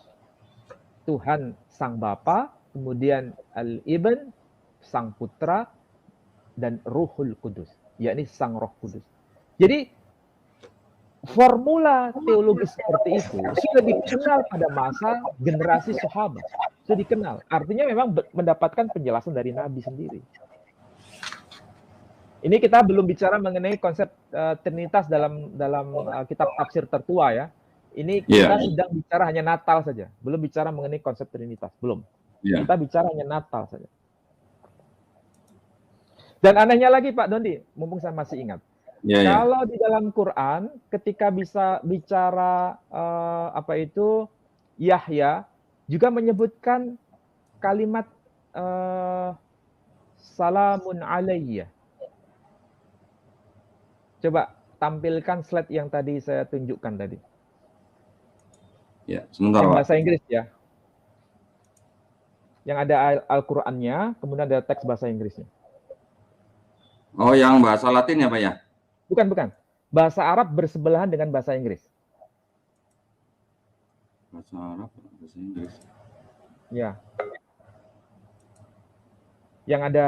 Tuhan Sang Bapa, kemudian Al-Ibn, Sang Putra, dan Ruhul Kudus, yakni Sang Roh Kudus. Jadi formula teologis seperti itu sudah dikenal pada masa generasi sahabat, sudah dikenal. Artinya memang mendapatkan penjelasan dari Nabi sendiri. Ini kita belum bicara mengenai konsep Trinitas dalam kitab tafsir tertua ya. Ini kita sedang bicara hanya Natal saja, belum bicara mengenai konsep Trinitas, belum. Kita bicara hanya Natal saja. Dan anehnya lagi Pak Dondi, mumpung saya masih ingat. Kalau di dalam Quran ketika bisa bicara Yahya juga menyebutkan kalimat salamun alayya. Coba tampilkan slide yang tadi saya tunjukkan tadi. Ya, sebentar Pak. Bahasa Inggris ya. Yang ada Al-Qur'annya, kemudian ada teks bahasa Inggrisnya. Oh, yang bahasa Latin ya Pak ya? Bukan. Bahasa Arab bersebelahan dengan bahasa Inggris. Bahasa Arab, bahasa Inggris. Ya. Yang ada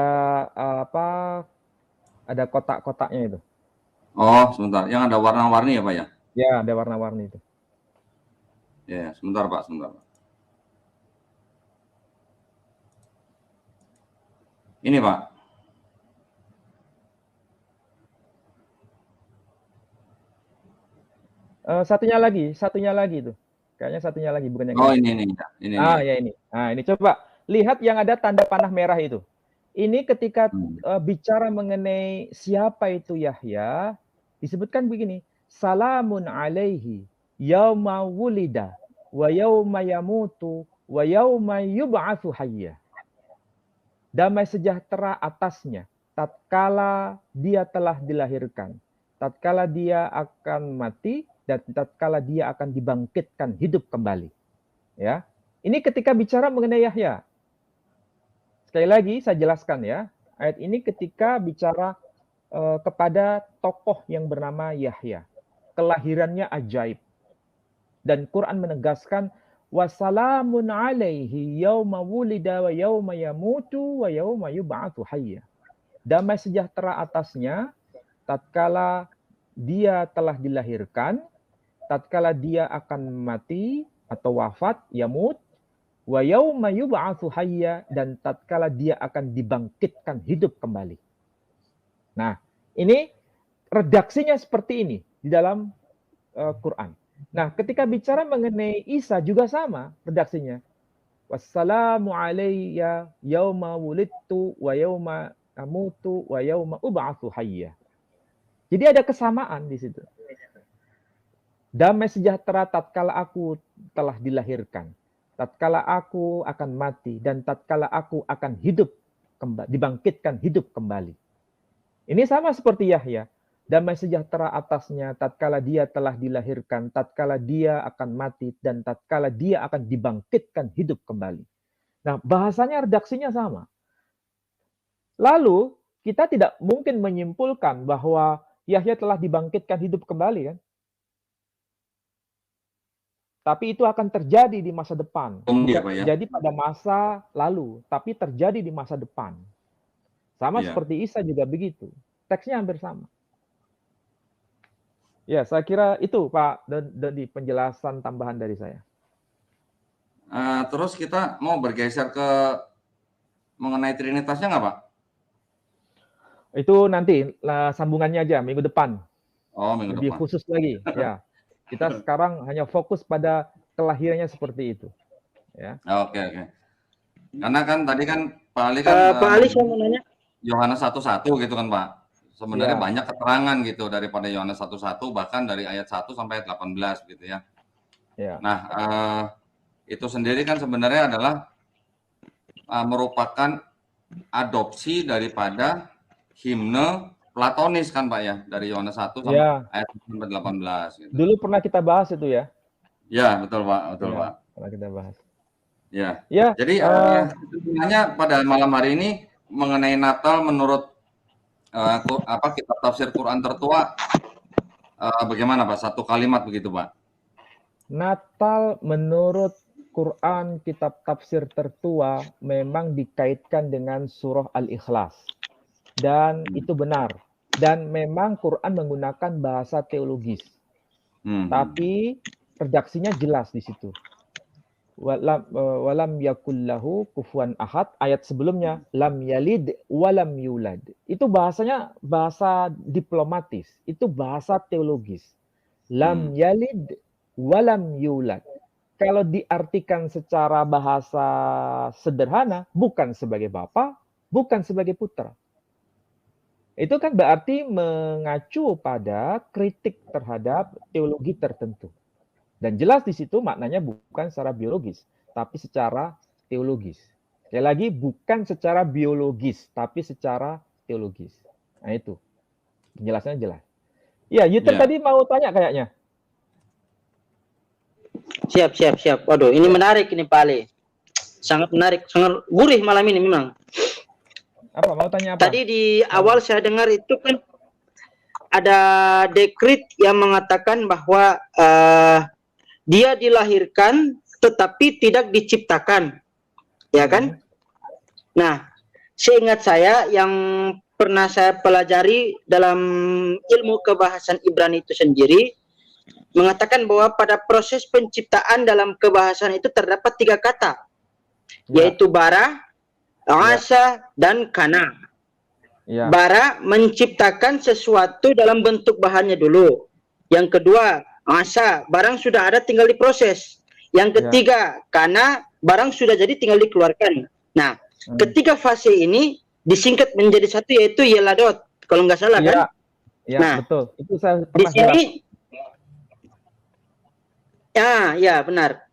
ada kotak-kotaknya itu. Oh, sebentar. Yang ada warna-warni ya Pak ya? Ya, ada warna-warni itu. Ya, sebentar Pak, sebentar Pak. Ini Pak. Satunya lagi itu. Kayaknya satunya lagi, bukan yang ini. Ini. Nah, ini coba lihat yang ada tanda panah merah itu. Ini ketika bicara mengenai siapa itu Yahya, disebutkan begini, salamun alaihi yauma wulida wa yauma yamutu wa yauma yub'atsu hayya. Damai sejahtera atasnya tatkala dia telah dilahirkan, tatkala dia akan mati, dan tatkala dia akan dibangkitkan hidup kembali. Ya. Ini ketika bicara mengenai Yahya. Sekali lagi saya jelaskan ya. Ayat ini ketika bicara kepada tokoh yang bernama Yahya. Kelahirannya ajaib. Dan Quran menegaskan wassalamun alaihi yauma wulida wa yauma yamutu wa yauma yub'atsu hayya. Damai sejahtera atasnya tatkala dia telah dilahirkan, tatkala dia akan mati atau wafat, yamut, wa yauma yub'atsu hayya, dan tatkala dia akan dibangkitkan hidup kembali. Nah, ini redaksinya seperti ini di dalam Quran. Nah, ketika bicara mengenai Isa juga sama redaksinya. Wassalamu alayya yauma wulidtu wa yauma amutu wa yauma ub'atsu hayya. Jadi ada kesamaan di situ. Damai sejahtera tatkala aku telah dilahirkan, tatkala aku akan mati, dan tatkala aku akan hidup kembali, dibangkitkan hidup kembali. Ini sama seperti Yahya. Damai sejahtera atasnya tatkala dia telah dilahirkan, tatkala dia akan mati, dan tatkala dia akan dibangkitkan hidup kembali. Nah, bahasanya redaksinya sama. Lalu, kita tidak mungkin menyimpulkan bahwa Yahya telah dibangkitkan hidup kembali kan? Tapi itu akan terjadi di masa depan. Bukan terjadi pada masa lalu, tapi terjadi di masa depan. Sama seperti Isa juga begitu. Teksnya hampir sama. Ya, saya kira itu Pak Dodi penjelasan tambahan dari saya. Terus kita mau bergeser ke mengenai Trinitasnya nggak, Pak? Itu nanti sambungannya aja minggu depan. Oh, minggu Lebih depan. khusus lagi. Ya, kita sekarang hanya fokus pada kelahirannya seperti itu. Ya. Oke. Karena kan tadi kan Pak Ali kan Pak Ali, saya mau nanya. Yohanes 1:1 gitu kan, Pak. Sebenarnya Ya. banyak keterangan gitu daripada Yohanes 1:1 bahkan dari ayat 1 sampai ayat 18 gitu ya. Ya. Nah, itu sendiri kan sebenarnya adalah merupakan adopsi daripada himne Platonis kan, Pak ya, dari Yohanes 1 sampai ayat 18 gitu. Dulu pernah kita bahas itu ya. Ya, betul Pak, Pak. Pernah kita bahas. Ya. Ya. Jadi sebenarnya pada malam hari ini mengenai Natal menurut kitab tafsir Quran tertua bagaimana Pak? Satu kalimat begitu Pak. Natal menurut Quran kitab tafsir tertua memang dikaitkan dengan surah Al-Ikhlas. Dan itu benar. Dan memang Quran menggunakan bahasa teologis. Tapi redaksinya jelas di situ. Walam yakullahu kufuwan ahad, ayat sebelumnya lam yalid walam yulad. Itu bahasanya bahasa diplomatis, itu bahasa teologis. Lam yalid walam yulad. Kalau diartikan secara bahasa sederhana, bukan sebagai bapa, bukan sebagai putra. Itu kan berarti mengacu pada kritik terhadap teologi tertentu. Dan jelas di situ maknanya bukan secara biologis, tapi secara teologis. Sekali lagi, bukan secara biologis, tapi secara teologis. Nah itu, penjelasannya jelas. Ya, Yuter tadi mau tanya kayaknya. Siap. Waduh, ini menarik ini Pak Ali. Sangat menarik, sangat gurih malam ini memang. Apa, mau tanya apa? Tadi di awal saya dengar itu kan ada dekrit yang mengatakan bahwa dia dilahirkan tetapi tidak diciptakan, ya kan? Nah, seingat saya yang pernah saya pelajari dalam ilmu kebahasan Ibrani itu sendiri mengatakan bahwa pada proses penciptaan dalam kebahasan itu terdapat 3 kata, yaitu bara, asa, dan kana. Bara menciptakan sesuatu dalam bentuk bahannya dulu. Yang kedua, asa, barang sudah ada tinggal diproses. Yang ketiga, kana, barang sudah jadi tinggal dikeluarkan. Nah, ketiga fase ini disingkat menjadi satu, yaitu yeladot, kalau nggak salah kan? Ya, nah, betul. Itu saya pernah di sini, ya benar.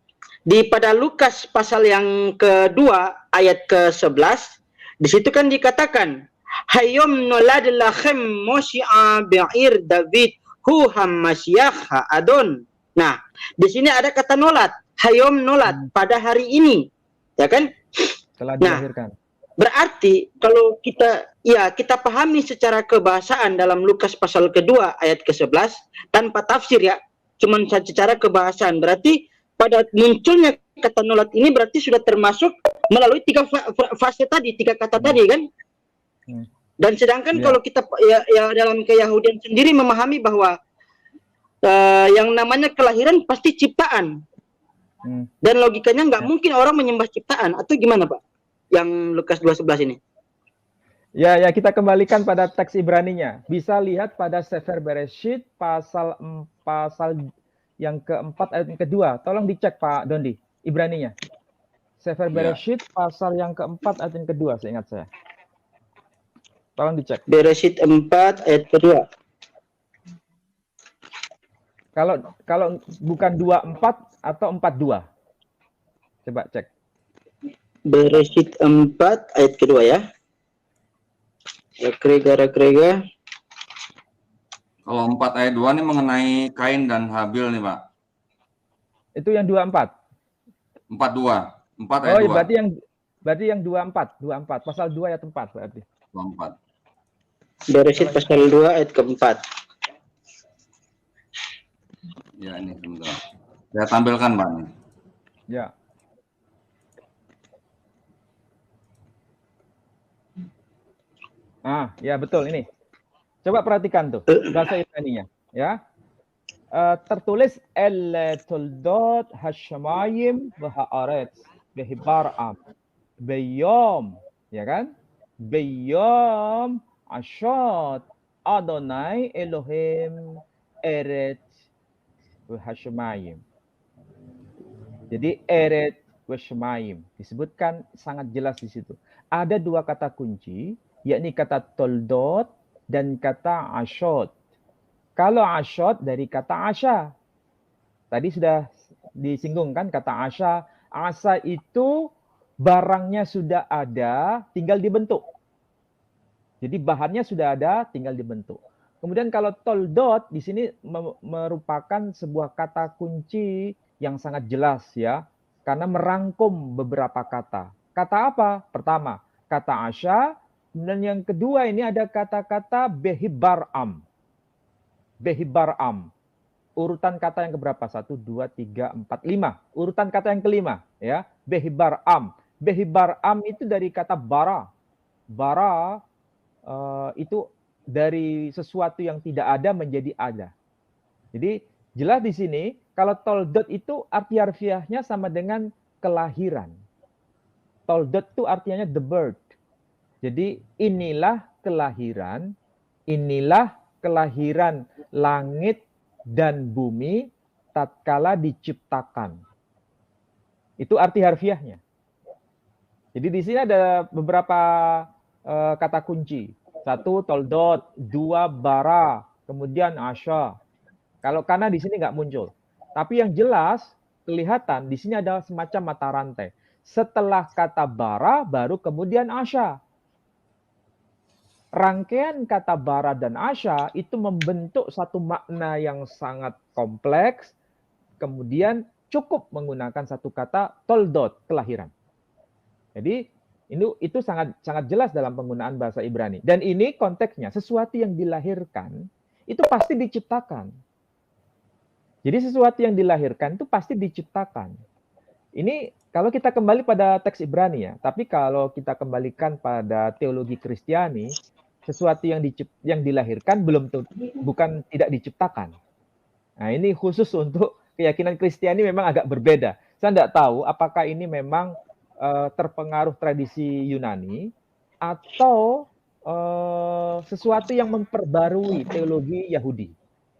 Pada Lukas pasal yang kedua ayat ke-11, di situ kan dikatakan, Hayom nolad lachem Moshi'a bi'ir David hu hamasyah adon. Nah, di sini ada kata nolad, hayom nolad, pada hari ini, ya kan? Telah dilahirkan. Berarti kalau kita pahami secara kebahasaan dalam Lukas pasal kedua ayat ke-11 tanpa tafsir ya, cuman secara kebahasaan, berarti pada munculnya kata nolad ini berarti sudah termasuk melalui 3 fase tadi, 3 kata tadi kan? Dan sedangkan kalau kita ya dalam keyahudian sendiri memahami bahwa yang namanya kelahiran pasti ciptaan. Dan logikanya nggak mungkin orang menyembah ciptaan, atau gimana Pak? Yang Lukas 2:11 ini. Ya, kita kembalikan pada teks Ibraninya. Bisa lihat pada Sefer Bereshit pasal yang keempat ayat yang kedua. Tolong dicek Pak Dondi, Ibraninya. Sefer Bereshit pasal yang keempat ayat yang kedua, seingat saya. Tolong dicek. Bereshit 4 ayat kedua. Kalau bukan 24 atau 42. Coba cek. Bereshit 4 ayat kedua ya. Rakrega. Kalau 4 ayat 2 ini mengenai Kain dan Habil nih Pak. Itu yang 24. 42. 4 ayat 2. Berarti yang 24. Pasal 2 ayat 4 berarti. 24. Bereshit pasal 2 ayat ke-4. Ya, ini sebentar. Saya tampilkan, Pak. Ya. Ya betul ini. Coba perhatikan tuh bahasa Ibraninya, ya. tertulis el-toldot hasyamayim wa-ha'aretz behibar'am beyom, ya kan? Beyom asyad Adonai Elohim eret wa-hasyamayim. Jadi eret wa-hasyamayim disebutkan sangat jelas di situ. Ada dua kata kunci, yakni kata toldot dan kata asyad. Kalau asyad dari kata asya. Tadi sudah disinggung kan kata asya. Asa itu barangnya sudah ada, tinggal dibentuk. Jadi bahannya sudah ada, tinggal dibentuk. Kemudian kalau toldot di sini merupakan sebuah kata kunci yang sangat jelas ya. Karena merangkum beberapa kata. Kata apa? Pertama, kata asya. Dan yang kedua ini ada kata-kata behibar'am. Behibar'am. Urutan kata yang keberapa? 1, 2, 3, 4, 5. Urutan kata yang kelima. Ya, behibar'am. Behibar'am itu dari kata bara. Bara itu dari sesuatu yang tidak ada menjadi ada. Jadi jelas di sini, kalau toldot itu arti harfiahnya sama dengan kelahiran. Toldot itu artinya the birth. Jadi inilah kelahiran langit dan bumi tatkala diciptakan. Itu arti harfiahnya. Jadi di sini ada beberapa kata kunci. 1 toldot, 2 bara, kemudian asya. Kalau karena di sini nggak muncul. Tapi yang jelas kelihatan di sini ada semacam mata rantai. Setelah kata bara baru kemudian asya. Rangkaian kata bara dan asya itu membentuk satu makna yang sangat kompleks, kemudian cukup menggunakan satu kata toldot, kelahiran. Jadi itu sangat jelas dalam penggunaan bahasa Ibrani. Dan ini konteksnya, sesuatu yang dilahirkan itu pasti diciptakan. Jadi sesuatu yang dilahirkan itu pasti diciptakan. Ini kalau kita kembali pada teks Ibrani ya, tapi kalau kita kembalikan pada teologi Kristiani, sesuatu yang dilahirkan bukan tidak diciptakan. Nah, ini khusus untuk keyakinan Kristiani memang agak berbeda. Saya tidak tahu apakah ini memang terpengaruh tradisi Yunani atau sesuatu yang memperbarui teologi Yahudi.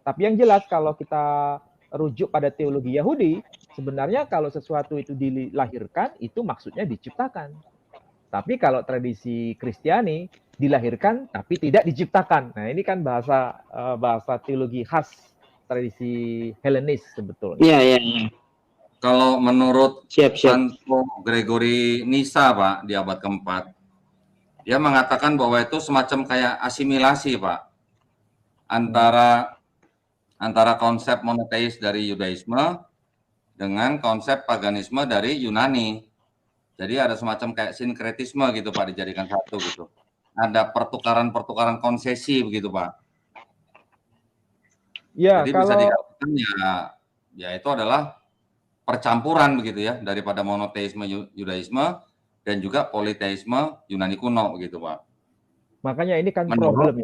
Tapi yang jelas kalau kita rujuk pada teologi Yahudi, sebenarnya kalau sesuatu itu dilahirkan, itu maksudnya diciptakan. Tapi kalau tradisi Kristiani, dilahirkan tapi tidak diciptakan. Nah, ini kan bahasa teologi khas tradisi Helenis sebetulnya. Iya. Kalau menurut Siap. Santo Gregory Nisa, Pak, di abad keempat, dia mengatakan bahwa itu semacam kayak asimilasi, Pak, antara konsep monoteis dari Yudaisme dengan konsep paganisme dari Yunani. Jadi ada semacam kayak sinkretisme gitu, Pak, dijadikan satu gitu. Ada pertukaran konsesi begitu, Pak. Ya, jadi bisa dikatakan ya itu adalah percampuran begitu ya, daripada monoteisme Yudaisme dan juga politeisme Yunani kuno begitu, Pak. Makanya ini kan problem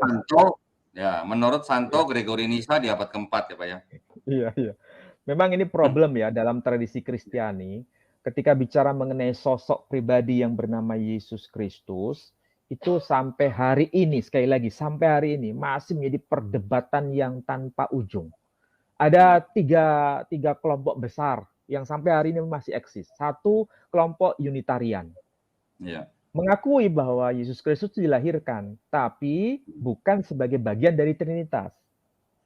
ya. Menurut Santo Gregory Nisa di abad keempat ya, Pak ya. Iya. Memang ini problem ya dalam tradisi Kristiani. Ketika bicara mengenai sosok pribadi yang bernama Yesus Kristus, itu sampai hari ini, sekali lagi, sampai hari ini masih menjadi perdebatan yang tanpa ujung. Ada tiga kelompok besar yang sampai hari ini masih eksis. Satu, kelompok Unitarian. Ya. Mengakui bahwa Yesus Kristus dilahirkan, tapi bukan sebagai bagian dari Trinitas.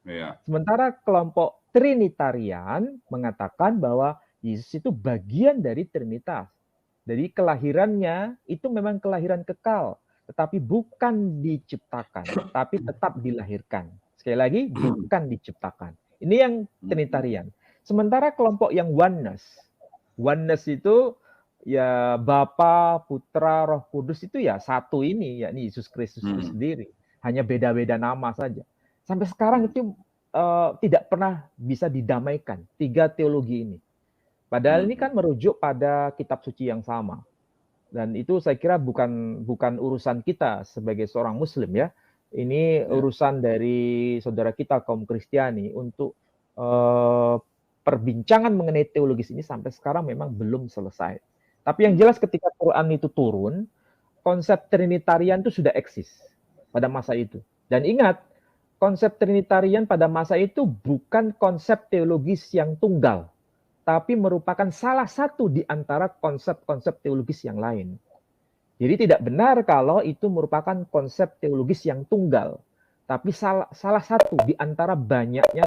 Ya. Sementara kelompok Trinitarian mengatakan bahwa Yesus itu bagian dari Trinitas. Jadi kelahirannya itu memang kelahiran kekal, tetapi bukan diciptakan, tapi tetap dilahirkan. Sekali lagi, bukan diciptakan. Ini yang Trinitarian. Sementara kelompok yang Oneness itu ya Bapa, Putra, Roh Kudus itu ya satu ini, yakni Yesus Kristus itu sendiri. Hanya beda-beda nama saja. Sampai sekarang itu tidak pernah bisa didamaikan, tiga teologi ini. Padahal ini kan merujuk pada kitab suci yang sama. Dan itu saya kira bukan urusan kita sebagai seorang Muslim ya. Ini urusan dari saudara kita kaum Kristiani untuk perbincangan mengenai teologis ini sampai sekarang memang belum selesai. Tapi yang jelas ketika Quran itu turun, konsep Trinitarian itu sudah eksis pada masa itu. Dan ingat, konsep Trinitarian pada masa itu bukan konsep teologis yang tunggal, tapi merupakan salah satu di antara konsep-konsep teologis yang lain. Jadi tidak benar kalau itu merupakan konsep teologis yang tunggal, tapi salah satu di antara banyaknya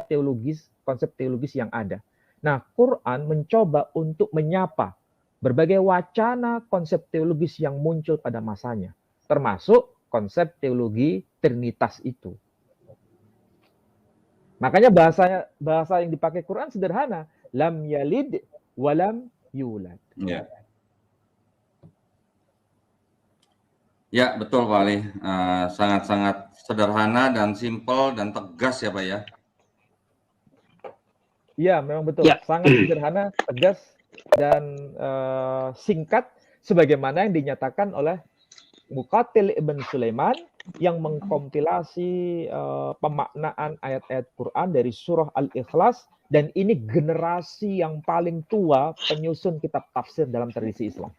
konsep teologis yang ada. Nah, Quran mencoba untuk menyapa berbagai wacana konsep teologis yang muncul pada masanya, termasuk konsep teologi Trinitas itu. Makanya bahasa yang dipakai Quran sederhana, lam yalid walam yulad. Ya. Ya, betul Pak Ali. Sangat-sangat sederhana dan simpel dan tegas ya Pak ya. Iya, memang betul. Ya. Sangat sederhana, tegas, dan singkat, sebagaimana yang dinyatakan oleh Muqatil Ibn Sulaiman yang mengkompilasi pemaknaan ayat-ayat Quran dari surah Al-Ikhlas, dan ini generasi yang paling tua penyusun kitab tafsir dalam tradisi Islam.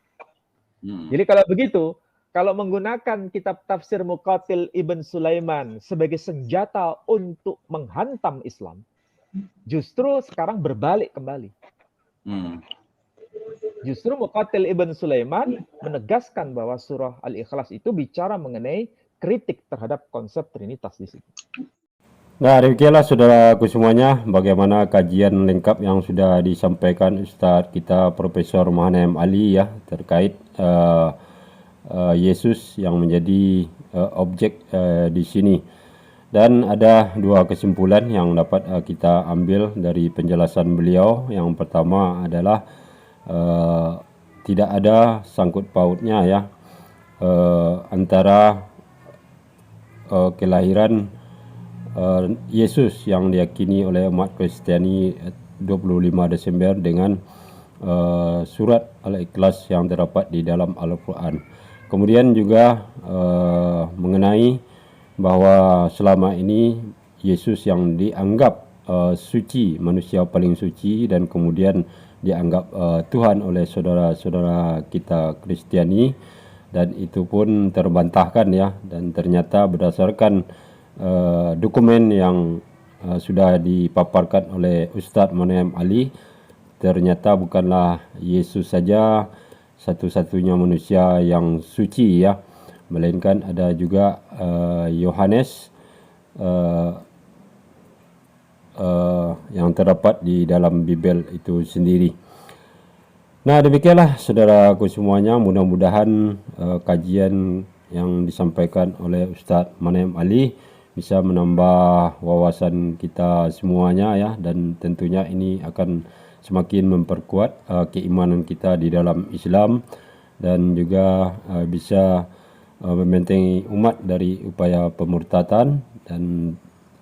Jadi kalau begitu, kalau menggunakan kitab tafsir Muqatil Ibn Sulaiman sebagai senjata untuk menghantam Islam, justru sekarang berbalik kembali. Justru Muqatil Ibn Sulaiman menegaskan bahwa surah Al-Ikhlas itu bicara mengenai kritik terhadap konsep Trinitas di situ. Nah, demikianlah saudaraku semuanya bagaimana kajian lengkap yang sudah disampaikan Ustadz kita Profesor Mahanem Ali ya terkait Yesus yang menjadi objek di sini. Dan ada dua kesimpulan yang dapat kita ambil dari penjelasan beliau. Yang pertama adalah tidak ada sangkut pautnya ya antara kelahiran Yesus yang diyakini oleh umat Kristiani 25 Desember dengan surat Al-Ikhlas yang terdapat di dalam Al-Quran. Kemudian juga mengenai bahwa selama ini Yesus yang dianggap suci, manusia paling suci, dan kemudian dianggap Tuhan oleh saudara-saudara kita Kristiani, dan itu pun terbantahkan ya, dan ternyata berdasarkan dokumen yang sudah dipaparkan oleh Ustadz Mahanem Ali, ternyata bukanlah Yesus saja satu-satunya manusia yang suci ya, melainkan ada juga Yohanes yang terdapat di dalam Bible itu sendiri. Nah, demikianlah saudaraku semuanya, mudah-mudahan kajian yang disampaikan oleh Ustadz Mahanem Ali bisa menambah wawasan kita semuanya ya, dan tentunya ini akan semakin memperkuat keimanan kita di dalam Islam, dan juga bisa membentengi umat dari upaya pemurtatan. Dan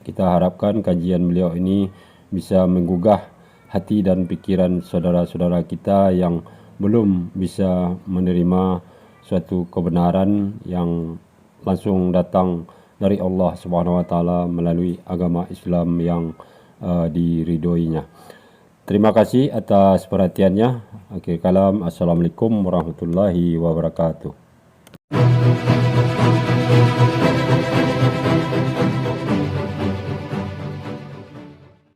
kita harapkan kajian beliau ini bisa menggugah hati dan pikiran saudara-saudara kita yang belum bisa menerima suatu kebenaran yang langsung datang dari Allah Subhanahu wa taala melalui agama Islam yang diridhoinya. Terima kasih atas perhatiannya. Akhir kalam, assalamualaikum warahmatullahi wabarakatuh.